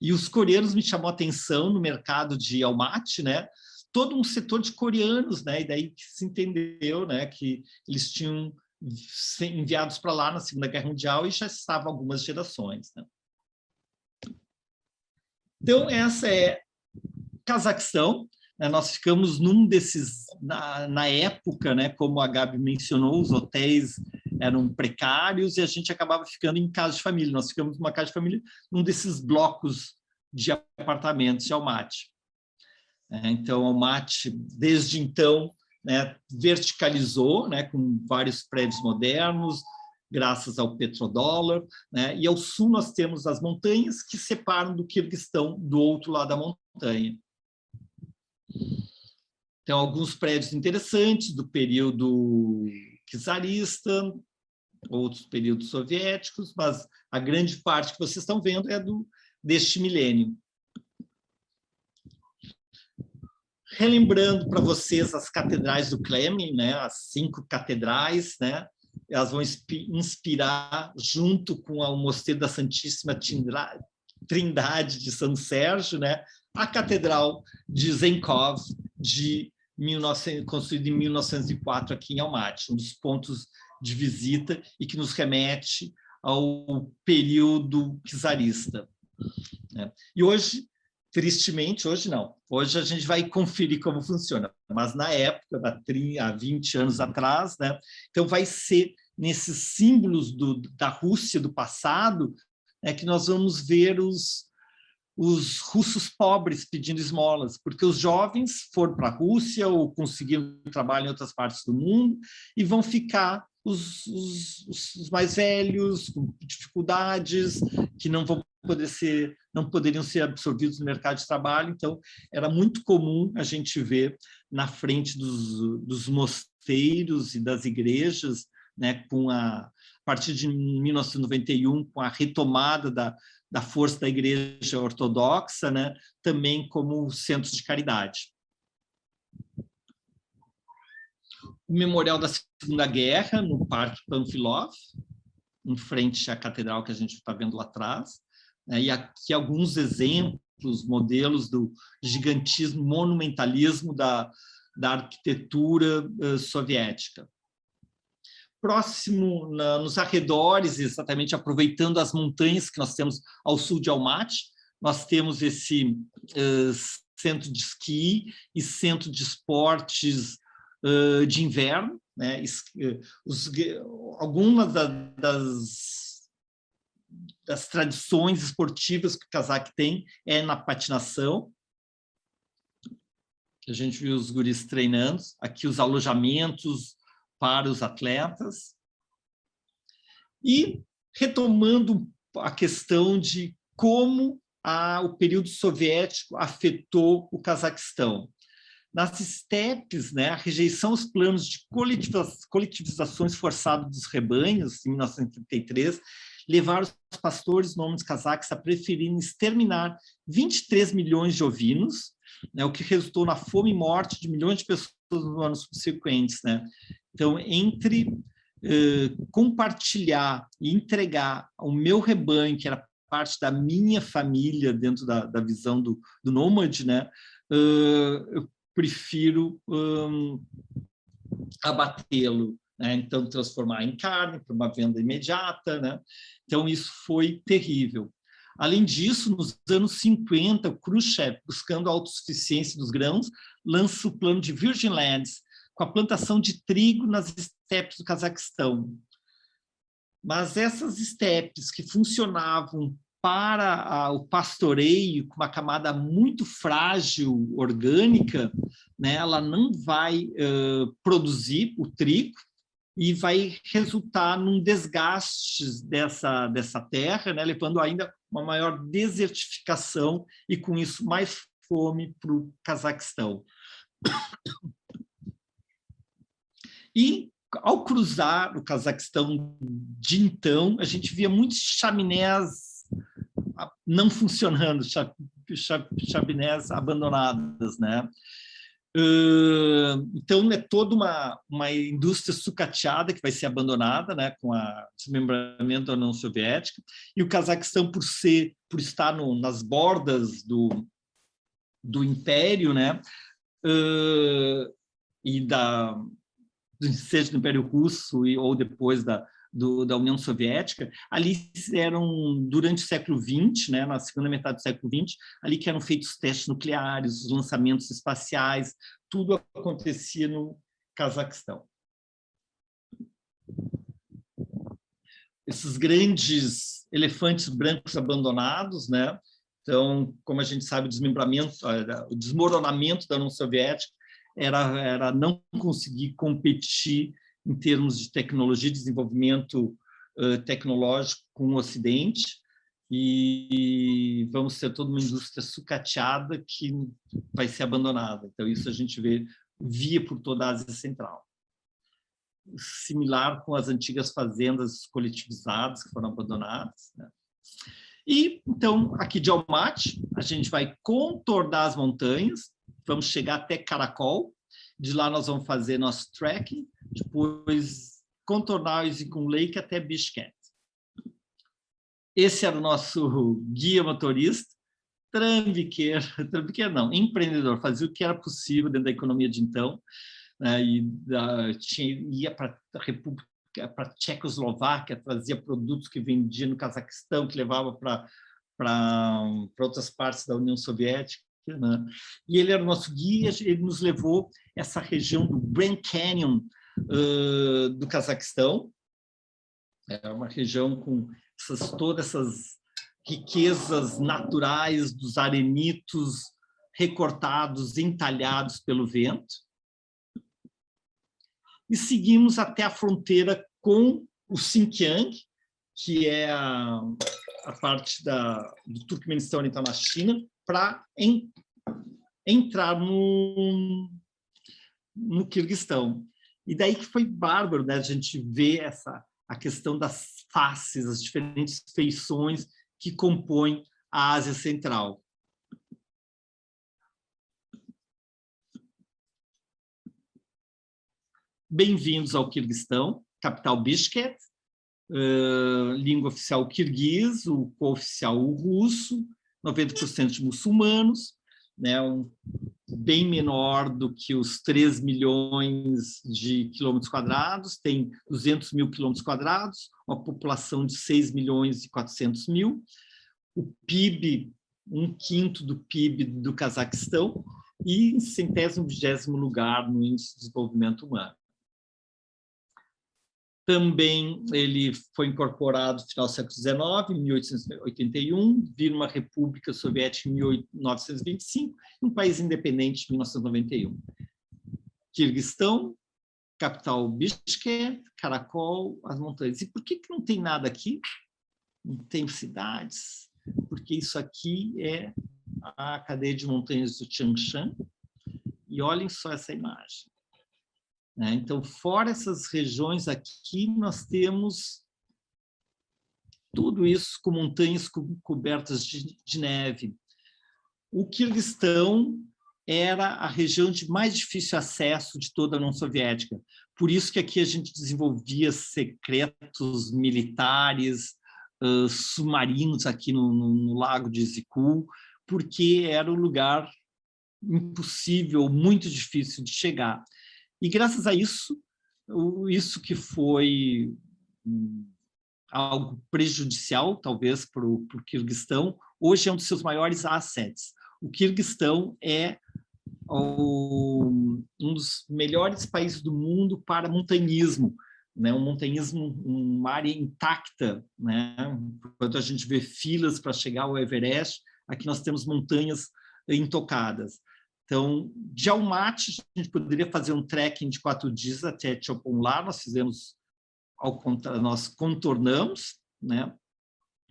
Speaker 1: E os coreanos me chamou a atenção no mercado de Almaty, né, todo um setor de coreanos, né, e daí que se entendeu, né, que eles tinham enviados para lá na Segunda Guerra Mundial e já estavam algumas gerações. Né? Então, essa é Cazaquistão. Né? Nós ficamos num desses, na época, né, como a Gabi mencionou, os hotéis eram precários e a gente acabava ficando em casa de família. Nós ficamos numa casa de família, num desses blocos de apartamentos de Almaty. Então, Almaty, desde então, né, verticalizou, né, com vários prédios modernos, graças ao petrodólar, né, e ao sul nós temos as montanhas que separam do Quirguistão do outro lado da montanha. Então, alguns prédios interessantes do período czarista, outros períodos soviéticos, mas a grande parte que vocês estão vendo é deste milênio. Relembrando para vocês as catedrais do Kremlin, né, as 5 catedrais, né, elas vão inspirar, junto com o Mosteiro da Santíssima Trindade de São Sérgio, né, a Catedral de Zenkov, construída em 1904 aqui em Almaty, um dos pontos de visita e que nos remete ao período czarista. Né. E hoje, tristemente, hoje não. Hoje a gente vai conferir como funciona, mas na época, há 20 anos atrás, né? Então vai ser nesses símbolos da Rússia do passado, né, que nós vamos ver os russos pobres pedindo esmolas, porque os jovens foram para a Rússia ou conseguiram trabalho em outras partes do mundo e vão ficar os mais velhos, com dificuldades, que não poderiam ser absorvidos no mercado de trabalho. Então, era muito comum a gente ver na frente dos mosteiros e das igrejas, né, a partir de 1991, com a retomada da força da Igreja Ortodoxa, né, também como centros de caridade. O Memorial da Segunda Guerra, no Parque Panfilov, em frente à catedral que a gente está vendo lá atrás, né, e aqui alguns exemplos, modelos do gigantismo, monumentalismo da arquitetura soviética. Próximo, nos arredores, exatamente aproveitando as montanhas que nós temos ao sul de Almaty, nós temos esse centro de esqui e centro de esportes de inverno, né? Algumas das tradições esportivas que o cazaque tem é na patinação. A gente viu os guris treinando, aqui os alojamentos para os atletas. E retomando a questão de como o período soviético afetou o Cazaquistão. Nas estepes, né, a rejeição aos planos de coletivizações forçadas dos rebanhos, em 1933, levaram os pastores nômades cazaques a preferirem exterminar 23 milhões de ovinos, né, o que resultou na fome e morte de milhões de pessoas nos anos subsequentes. Né? Então, entre compartilhar e entregar o meu rebanho, que era parte da minha família, dentro da visão do nômade, né, eu prefiro abatê-lo, né? Então transformar em carne para uma venda imediata, né? Então isso foi terrível. Além disso, nos anos 50, o Khrushchev, buscando a autossuficiência dos grãos, lança o plano de Virgin Lands, com a plantação de trigo nas estepes do Cazaquistão. Mas essas estepes que funcionavam para o pastoreio, com uma camada muito frágil, orgânica, né, ela não vai produzir o trigo e vai resultar num desgaste dessa terra, né, levando ainda uma maior desertificação e, com isso, mais fome para o Cazaquistão. E, ao cruzar o Cazaquistão de então, a gente via muitos chaminés não funcionando, chaminés abandonadas, né? Então, é toda uma indústria sucateada que vai ser abandonada, né, com o desmembramento da União Soviética, e o Cazaquistão, por estar nas bordas do Império, né, e seja do Império Russo ou depois da União Soviética, ali eram, durante o século XX, né, na segunda metade do século XX, ali que eram feitos testes nucleares, os lançamentos espaciais, tudo acontecia no Cazaquistão. Esses grandes elefantes brancos abandonados, né? Então, como a gente sabe, o desmoronamento da União Soviética era não conseguir competir em termos de tecnologia, desenvolvimento tecnológico com o Ocidente, e vamos ter toda uma indústria sucateada que vai ser abandonada. Então, isso a gente via por toda a Ásia Central. Similar com as antigas fazendas coletivizadas que foram abandonadas, né? E, então, aqui de Almaty, a gente vai contornar as montanhas, vamos chegar até Karakol, de lá nós vamos fazer nosso trekking, depois contornar o Izikun Lake até Bishkek. Esse era o nosso guia motorista, trambiqueiro não, empreendedor, fazia o que era possível dentro da economia de então, né, ia para a República, para a Tchecoslováquia, trazia produtos que vendia no Cazaquistão, que levava para outras partes da União Soviética, né? E ele era o nosso guia, ele nos levou essa região do Grand Canyon do Cazaquistão, é uma região com todas essas riquezas naturais dos arenitos recortados, entalhados pelo vento, e seguimos até a fronteira com o Xinjiang, que é a parte do Turcomenistão oriental na China, para entrar no Quirguistão. E daí que foi bárbaro, né? A gente vê a questão das faces, as diferentes feições que compõem a Ásia Central. Bem-vindos ao Quirguistão, capital Bishkek, língua oficial quirguiz, o cooficial o russo, 90% de muçulmanos, né, bem menor do que os 3 milhões de quilômetros quadrados, tem 200 mil quilômetros quadrados, uma população de 6 milhões e 400 mil, o PIB, 1/5 do PIB do Cazaquistão, e em 120º lugar no Índice de Desenvolvimento Humano. Também ele foi incorporado no final do século XIX, em 1881, vira uma república soviética em 1925, um país independente em 1991. Quirguistão, capital Bishkek, Karakol, as montanhas. E por que não tem nada aqui? Não tem cidades? Porque isso aqui é a cadeia de montanhas do Tian Shan. E olhem só essa imagem. Então, fora essas regiões aqui, nós temos tudo isso com montanhas cobertas de neve. O Quirguistão era a região de mais difícil acesso de toda a União Soviética. Por isso que aqui a gente desenvolvia secretos militares, submarinos aqui no lago de Izikul, porque era um lugar impossível, muito difícil de chegar. E, graças a isso, isso que foi algo prejudicial, talvez, para o Quirguistão, hoje é um dos seus maiores assets. O Quirguistão é um dos melhores países do mundo para montanhismo, né? Um montanhismo, uma área intacta, né? Enquanto a gente vê filas para chegar ao Everest, aqui nós temos montanhas intocadas. Então, de Almaty, a gente poderia fazer um trekking de 4 dias até Choponlar, nós fizemos, nós contornamos, né?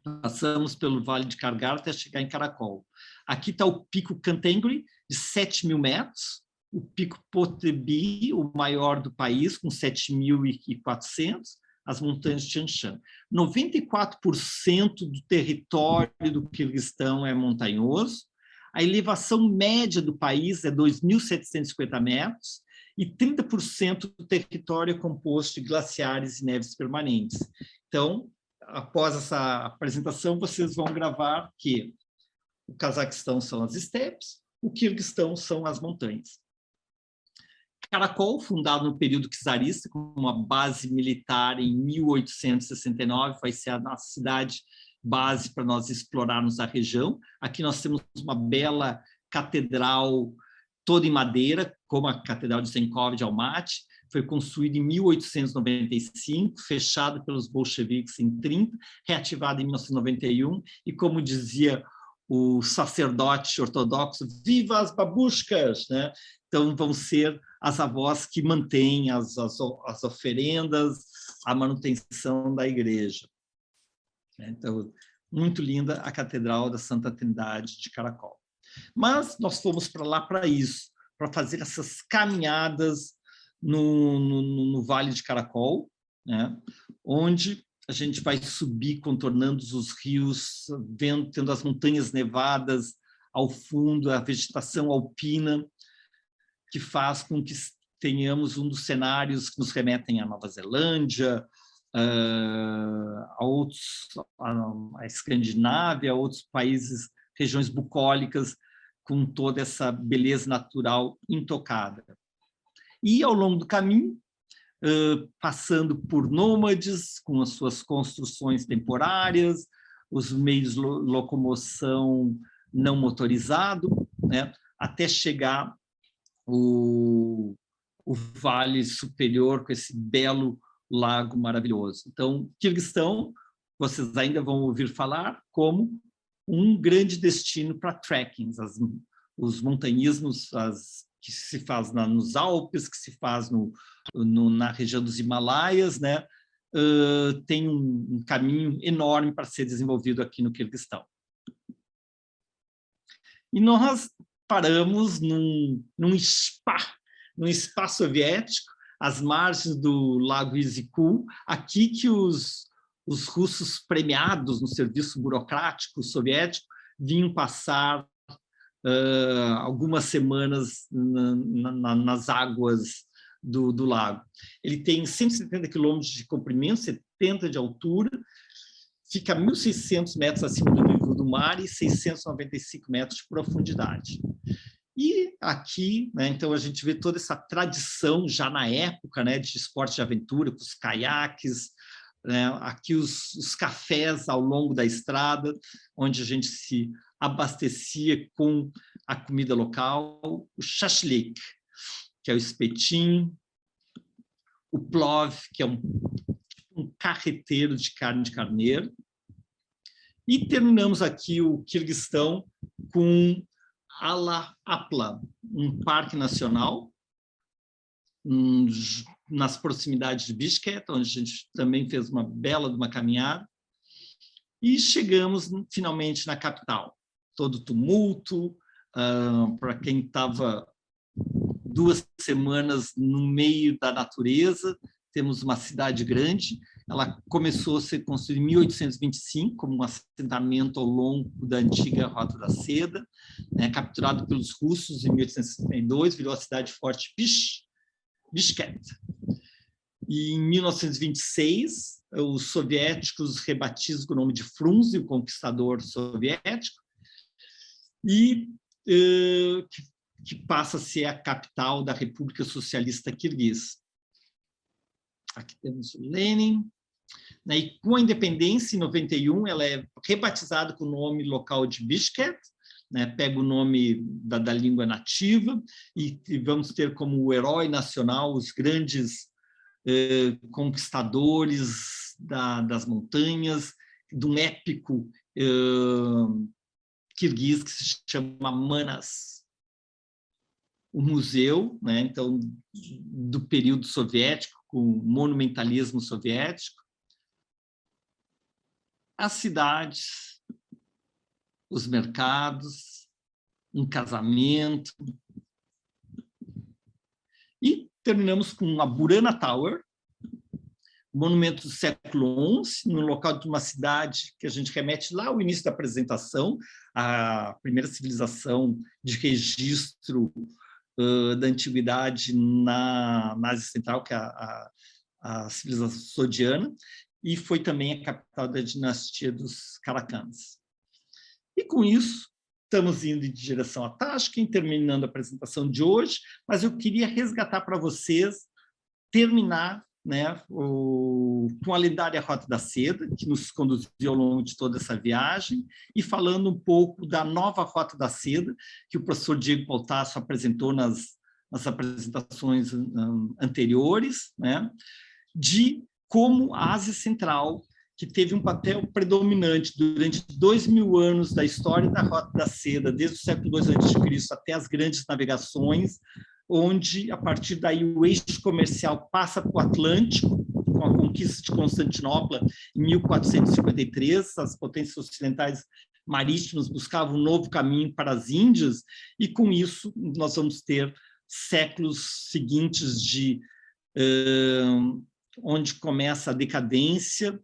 Speaker 1: Passamos pelo Vale de Kargar até chegar em Karakol. Aqui está o Pico Kantengri, de 7.000 metros, o Pico Potebi, o maior do país, com 7.400, as montanhas de Tian Shan. 94% do território do Quirguistão é montanhoso, a elevação média do país é 2.750 metros e 30% do território é composto de glaciares e neves permanentes. Então, após essa apresentação, vocês vão gravar que o Cazaquistão são as estepes, o Quirguistão são as montanhas. Karakol, fundado no período czarista, com uma base militar em 1869, vai ser a nossa cidade base para nós explorarmos a região. Aqui nós temos uma bela catedral toda em madeira, como a Catedral de Zenkov de Almaty, foi construída em 1895, fechada pelos bolcheviques em 30, reativada em 1991, e como dizia o sacerdote ortodoxo, viva as babushkas, né? Então vão ser as avós que mantêm as oferendas, a manutenção da igreja. Então, muito linda a Catedral da Santa Trindade de Karakol. Mas nós fomos para lá para isso, para fazer essas caminhadas no Vale de Karakol, né? Onde a gente vai subir contornando os rios, tendo as montanhas nevadas ao fundo, a vegetação alpina, que faz com que tenhamos um dos cenários que nos remetem à Nova Zelândia, a Escandinávia, a outros países, regiões bucólicas, com toda essa beleza natural intocada. E, ao longo do caminho, passando por nômades, com as suas construções temporárias, os meios de locomoção não motorizado, né, até chegar o Vale Superior, com esse belo lago maravilhoso. Então, Quirguistão, vocês ainda vão ouvir falar como um grande destino para trekkings, os montanhismos que se faz nos Alpes, que se faz na região dos Himalaias, né? Tem um caminho enorme para ser desenvolvido aqui no Quirguistão. E nós paramos num spa soviético, às margens do lago Izikul, aqui que os russos premiados no serviço burocrático soviético vinham passar algumas semanas nas águas do lago. Ele tem 170 quilômetros de comprimento, 70 de altura, fica a 1.600 metros acima do nível do mar e 695 metros de profundidade. E aqui, né, então, a gente vê toda essa tradição já na época, né, de esporte de aventura, com os caiaques, né, aqui os cafés ao longo da estrada, onde a gente se abastecia com a comida local, o shashlik, que é o espetinho, o plov, que é carreteiro de carne de carneiro. E terminamos aqui o Quirguistão com Ala-Apla, um parque nacional, nas proximidades de Bishkek, onde a gente também fez uma bela de uma caminhada. E chegamos finalmente na capital. Todo tumulto, para quem estava 2 semanas no meio da natureza. Temos uma cidade grande, ela começou a ser construída em 1825, como um assentamento ao longo da antiga Rota da Seda, né, capturado pelos russos em 1862, virou a cidade forte Bishkek. E em 1926, os soviéticos rebatizam com o nome de Frunze, o conquistador soviético, e que passa a ser a capital da República Socialista Quirguisa. Aqui temos o Lenin, né? E com a independência, em 91, ela é rebatizada com o nome local de Bishkek, né? Pega o nome da língua nativa, e vamos ter como herói nacional os grandes conquistadores das montanhas, de um épico quirguiz que se chama Manas. O museu, né, então, do período soviético, com o monumentalismo soviético, as cidades, os mercados, um casamento. E terminamos com a Burana Tower, monumento do século XI, no local de uma cidade que a gente remete lá ao início da apresentação, a primeira civilização de registro da antiguidade na Ásia Central, que é a civilização sogdiana, e foi também a capital da dinastia dos Caracanas. E com isso, estamos indo em direção a Tashkent, terminando a apresentação de hoje, mas eu queria resgatar para vocês, terminar, né, com a lendária Rota da Seda, que nos conduziu ao longo de toda essa viagem, e falando um pouco da nova Rota da Seda, que o professor Diego Pautasso apresentou nas apresentações anteriores, né, de como a Ásia Central, que teve um papel predominante durante 2000 anos da história da Rota da Seda, desde o século II a.C. até as grandes navegações, onde, a partir daí, o eixo comercial passa para o Atlântico, com a conquista de Constantinopla em 1453, as potências ocidentais marítimas buscavam um novo caminho para as Índias, e com isso nós vamos ter séculos seguintes onde começa a decadência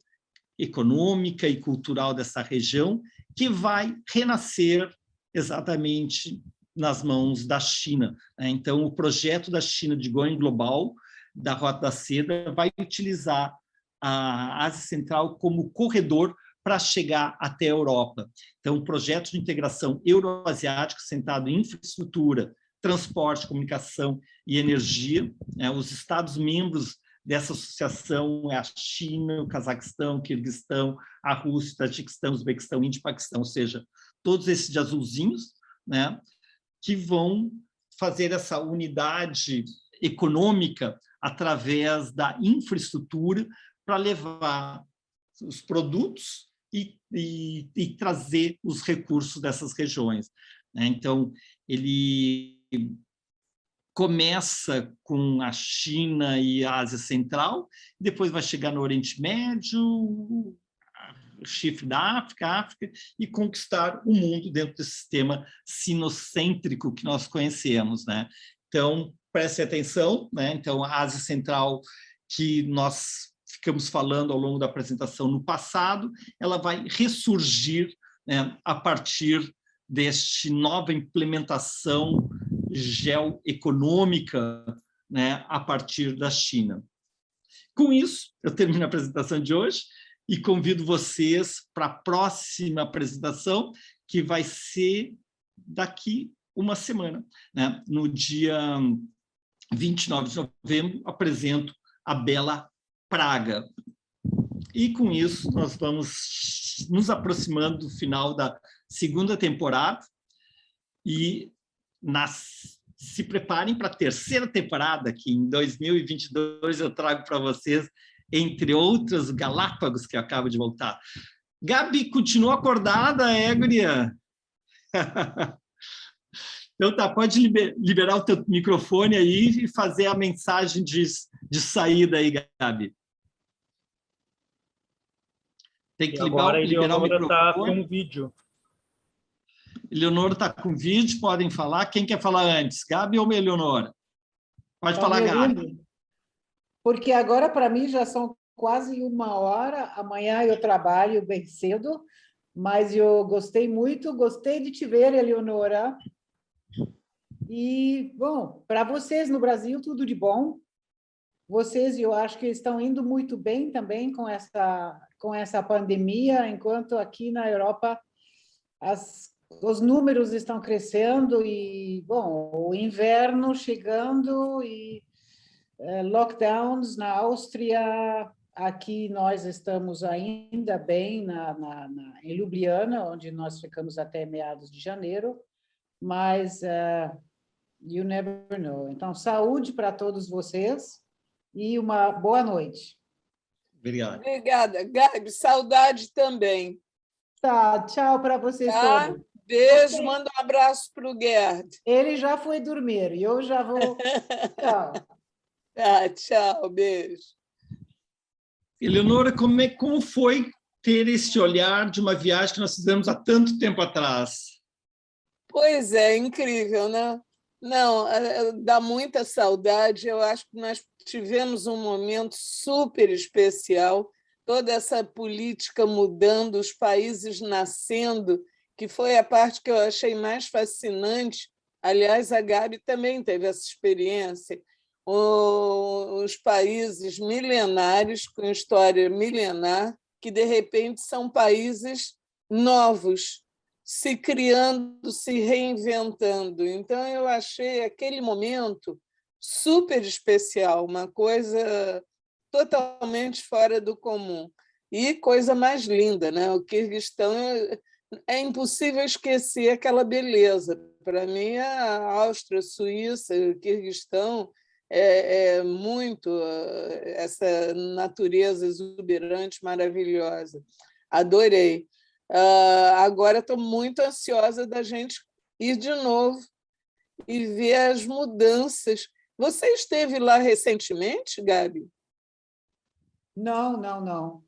Speaker 1: econômica e cultural dessa região, que vai renascer exatamente nas mãos da China. Então, o projeto da China de Going Global, da Rota da Seda, vai utilizar a Ásia Central como corredor para chegar até a Europa. Então, o projeto de integração euroasiática, centrado em infraestrutura, transporte, comunicação e energia, os Estados-membros dessa associação é a China, o Cazaquistão, o Quirguistão, a Rússia, o Tajiquistão, o Uzbequistão, Índia e Paquistão, ou seja, todos esses de azulzinhos, né, que vão fazer essa unidade econômica através da infraestrutura para levar os produtos e trazer os recursos dessas regiões. Então, ele começa com a China e a Ásia Central, depois vai chegar no Oriente Médio, o chifre da África, e conquistar o mundo dentro desse sistema sinocêntrico que nós conhecemos, né? Então, preste atenção, né? Então, a Ásia Central, que nós ficamos falando ao longo da apresentação no passado, ela vai ressurgir, né, a partir desta nova implementação geoeconômica, né, a partir da China. Com isso, eu termino a apresentação de hoje e convido vocês para a próxima apresentação, que vai ser daqui uma semana, né? No dia 29 de novembro, apresento a Bela Praga. E com isso, nós vamos nos aproximando do final da segunda temporada e se preparem para a terceira temporada, que em 2022 eu trago para vocês entre outras, Galápagos, que acaba de voltar. Gabi, continua acordada, guria? Então tá, pode liberar o teu microfone aí e fazer a mensagem de saída aí, Gabi. Tem que
Speaker 5: agora
Speaker 1: liberar o microfone.
Speaker 5: Está com vídeo.
Speaker 1: Eleonora está com vídeo, podem falar. Quem quer falar antes, Gabi ou Eleonora? Pode falar, Gabi.
Speaker 3: Porque agora, para mim, já são quase 1h. Amanhã eu trabalho bem cedo, mas eu gostei muito, gostei de te ver, Eleonora. E, bom, para vocês no Brasil, tudo de bom. Vocês, eu acho que estão indo muito bem também com essa pandemia, enquanto aqui na Europa os números estão crescendo e, bom, o inverno chegando e lockdowns na Áustria. Aqui nós estamos ainda bem em Ljubljana, onde nós ficamos até meados de janeiro, mas you never know. Então, saúde para todos vocês e uma boa noite.
Speaker 1: Obrigado.
Speaker 4: Obrigada, Gabi. Saudade também.
Speaker 3: Tá, tchau para vocês todos.
Speaker 4: Beijo, manda um abraço para o Gerd.
Speaker 3: Ele já foi dormir e eu já vou. Tchau.
Speaker 4: Tchau, beijo.
Speaker 1: Eleonora, como foi ter esse olhar de uma viagem que nós fizemos há tanto tempo atrás?
Speaker 4: Pois é, incrível, né? Não, dá muita saudade. Eu acho que nós tivemos um momento super especial, toda essa política mudando, os países nascendo, que foi a parte que eu achei mais fascinante. Aliás, a Gabi também teve essa experiência. Os países milenares, com história milenar, que, de repente, são países novos, se criando, se reinventando. Então, eu achei aquele momento super especial, uma coisa totalmente fora do comum. E coisa mais linda, né? O Quirguistão é impossível esquecer aquela beleza. Para mim, a Áustria, a Suíça, o Quirguistão é muito essa natureza exuberante, maravilhosa. Adorei. Agora estou muito ansiosa da gente ir de novo e ver as mudanças. Você esteve lá recentemente, Gabi?
Speaker 3: Não.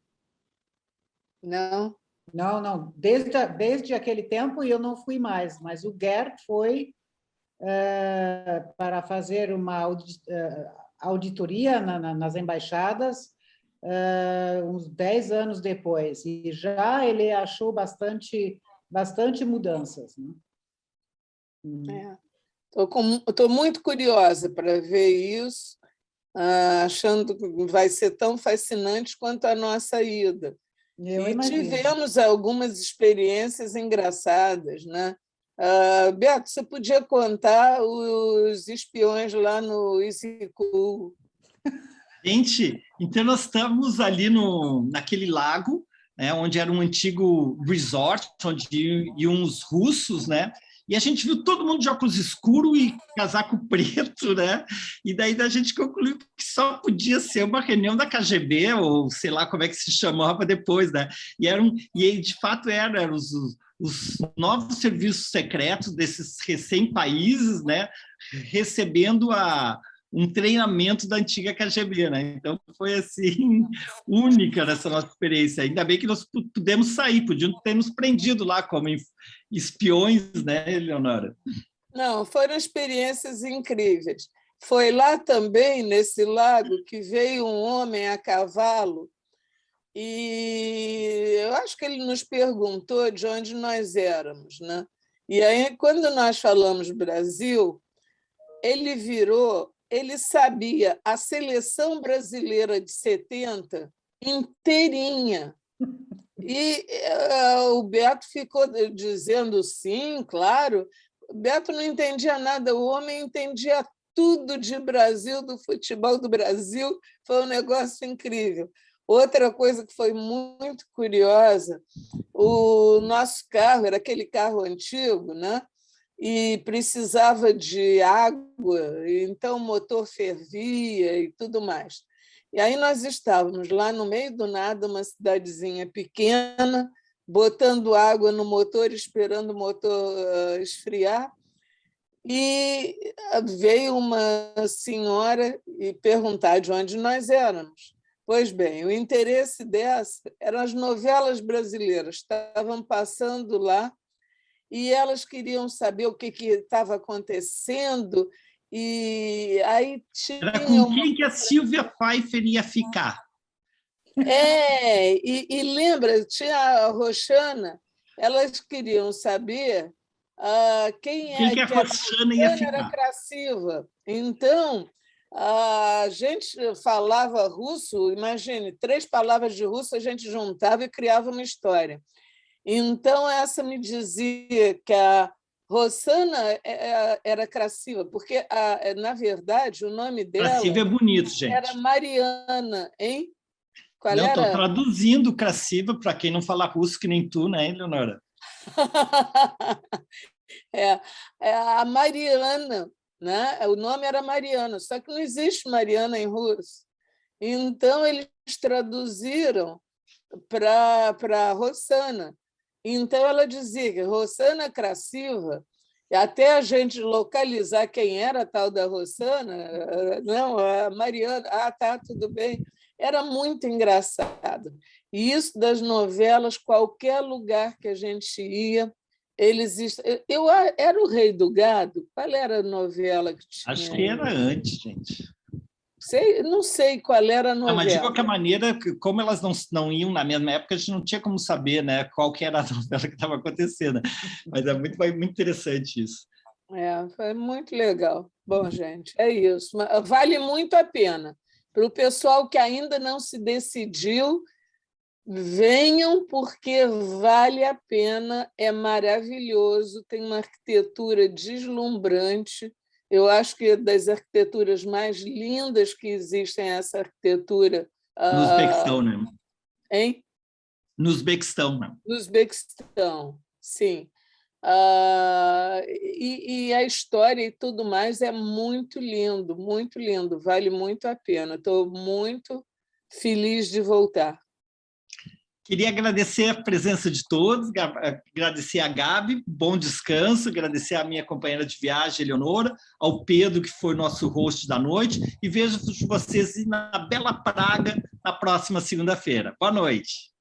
Speaker 3: Não. Desde aquele tempo eu não fui mais, mas o Gerd foi para fazer uma auditoria nas embaixadas uns 10 anos depois, e já ele achou bastante mudanças. Né?
Speaker 4: Estou muito curiosa para ver isso, achando que vai ser tão fascinante quanto a nossa ida.
Speaker 3: Eu imagino.
Speaker 4: Tivemos algumas experiências engraçadas, né? Beto, você podia contar os espiões lá no Issyk-Kul?
Speaker 1: Gente, então nós estamos ali naquele lago, né, onde era um antigo resort, onde iam os russos, né? E a gente viu todo mundo de óculos escuros e casaco preto, né? E daí a gente concluiu que só podia ser uma reunião da KGB, ou sei lá como é que se chamava depois, né? E de fato eram os novos serviços secretos desses recém-países, né? Recebendo um treinamento da antiga KGB, né? Então foi assim única nessa nossa experiência. Ainda bem que nós pudemos sair, podiam ter nos prendido lá como espiões, né, Eleonora?
Speaker 4: Não, foram experiências incríveis. Foi lá também, nesse lago, que veio um homem a cavalo e eu acho que ele nos perguntou de onde nós éramos, né? E aí, quando nós falamos Brasil, ele sabia a seleção brasileira de 70 inteirinha. E o Beto ficou dizendo sim, claro. O Beto não entendia nada, o homem entendia tudo de Brasil, do futebol do Brasil, foi um negócio incrível. Outra coisa que foi muito curiosa, o nosso carro era aquele carro antigo, né? E precisava de água, então o motor fervia e tudo mais. E aí nós estávamos lá no meio do nada, uma cidadezinha pequena, botando água no motor, esperando o motor esfriar, e veio uma senhora e perguntar de onde nós éramos. Pois bem, o interesse dessa eram as novelas brasileiras, estavam passando lá, e elas queriam saber o que estava acontecendo, e aí
Speaker 1: Era com quem que a Silvia Pfeiffer ia ficar?
Speaker 4: E lembra, tinha a Roxana, elas queriam saber
Speaker 1: Quem que a Roxana ia
Speaker 4: era
Speaker 1: ficar?
Speaker 4: Krasiva. Então, a gente falava russo, imagine, 3 palavras de russo a gente juntava e criava uma história. Então, essa me dizia que a Roxana era Krasiva, porque, na verdade, o nome dela
Speaker 1: Krasiva é bonito, gente.
Speaker 4: era Mariana, hein? Qual
Speaker 1: Não, estou
Speaker 4: era?
Speaker 1: traduzindo Krasiva para quem não fala russo, que nem tu, né, Eleonora?
Speaker 4: É a Mariana, né? O nome era Mariana, só que não existe Mariana em russo. Então, eles traduziram para Roxana. Então, ela dizia que Roxana Krasiva, até a gente localizar quem era a tal da Roxana, não, a Mariana, tá, tudo bem. Era muito engraçado. E isso das novelas, qualquer lugar que a gente ia, eles... Eu era o Rei do Gado? Qual era a novela que tinha?
Speaker 1: Acho que era antes, gente.
Speaker 4: Não sei qual era a novela.
Speaker 1: Mas, de qualquer maneira, como elas não iam na mesma época, a gente não tinha como saber, né, qual que era a novela que estava acontecendo. Mas é muito interessante isso.
Speaker 4: Foi muito legal. Bom, gente, é isso. Vale muito a pena. Para o pessoal que ainda não se decidiu, venham, porque vale a pena, é maravilhoso, tem uma arquitetura deslumbrante. Eu acho que é das arquiteturas mais lindas que existem, essa arquitetura.
Speaker 1: No Uzbequistão, né?
Speaker 4: Hein?
Speaker 1: No Uzbequistão, né?
Speaker 4: No Uzbequistão, sim. E a história e tudo mais é muito lindo, vale muito a pena. Estou muito feliz de voltar.
Speaker 1: Queria agradecer a presença de todos, agradecer a Gabi, bom descanso, agradecer a minha companheira de viagem, Eleonora, ao Pedro, que foi nosso host da noite, e vejo vocês na Bela Praga na próxima segunda-feira. Boa noite.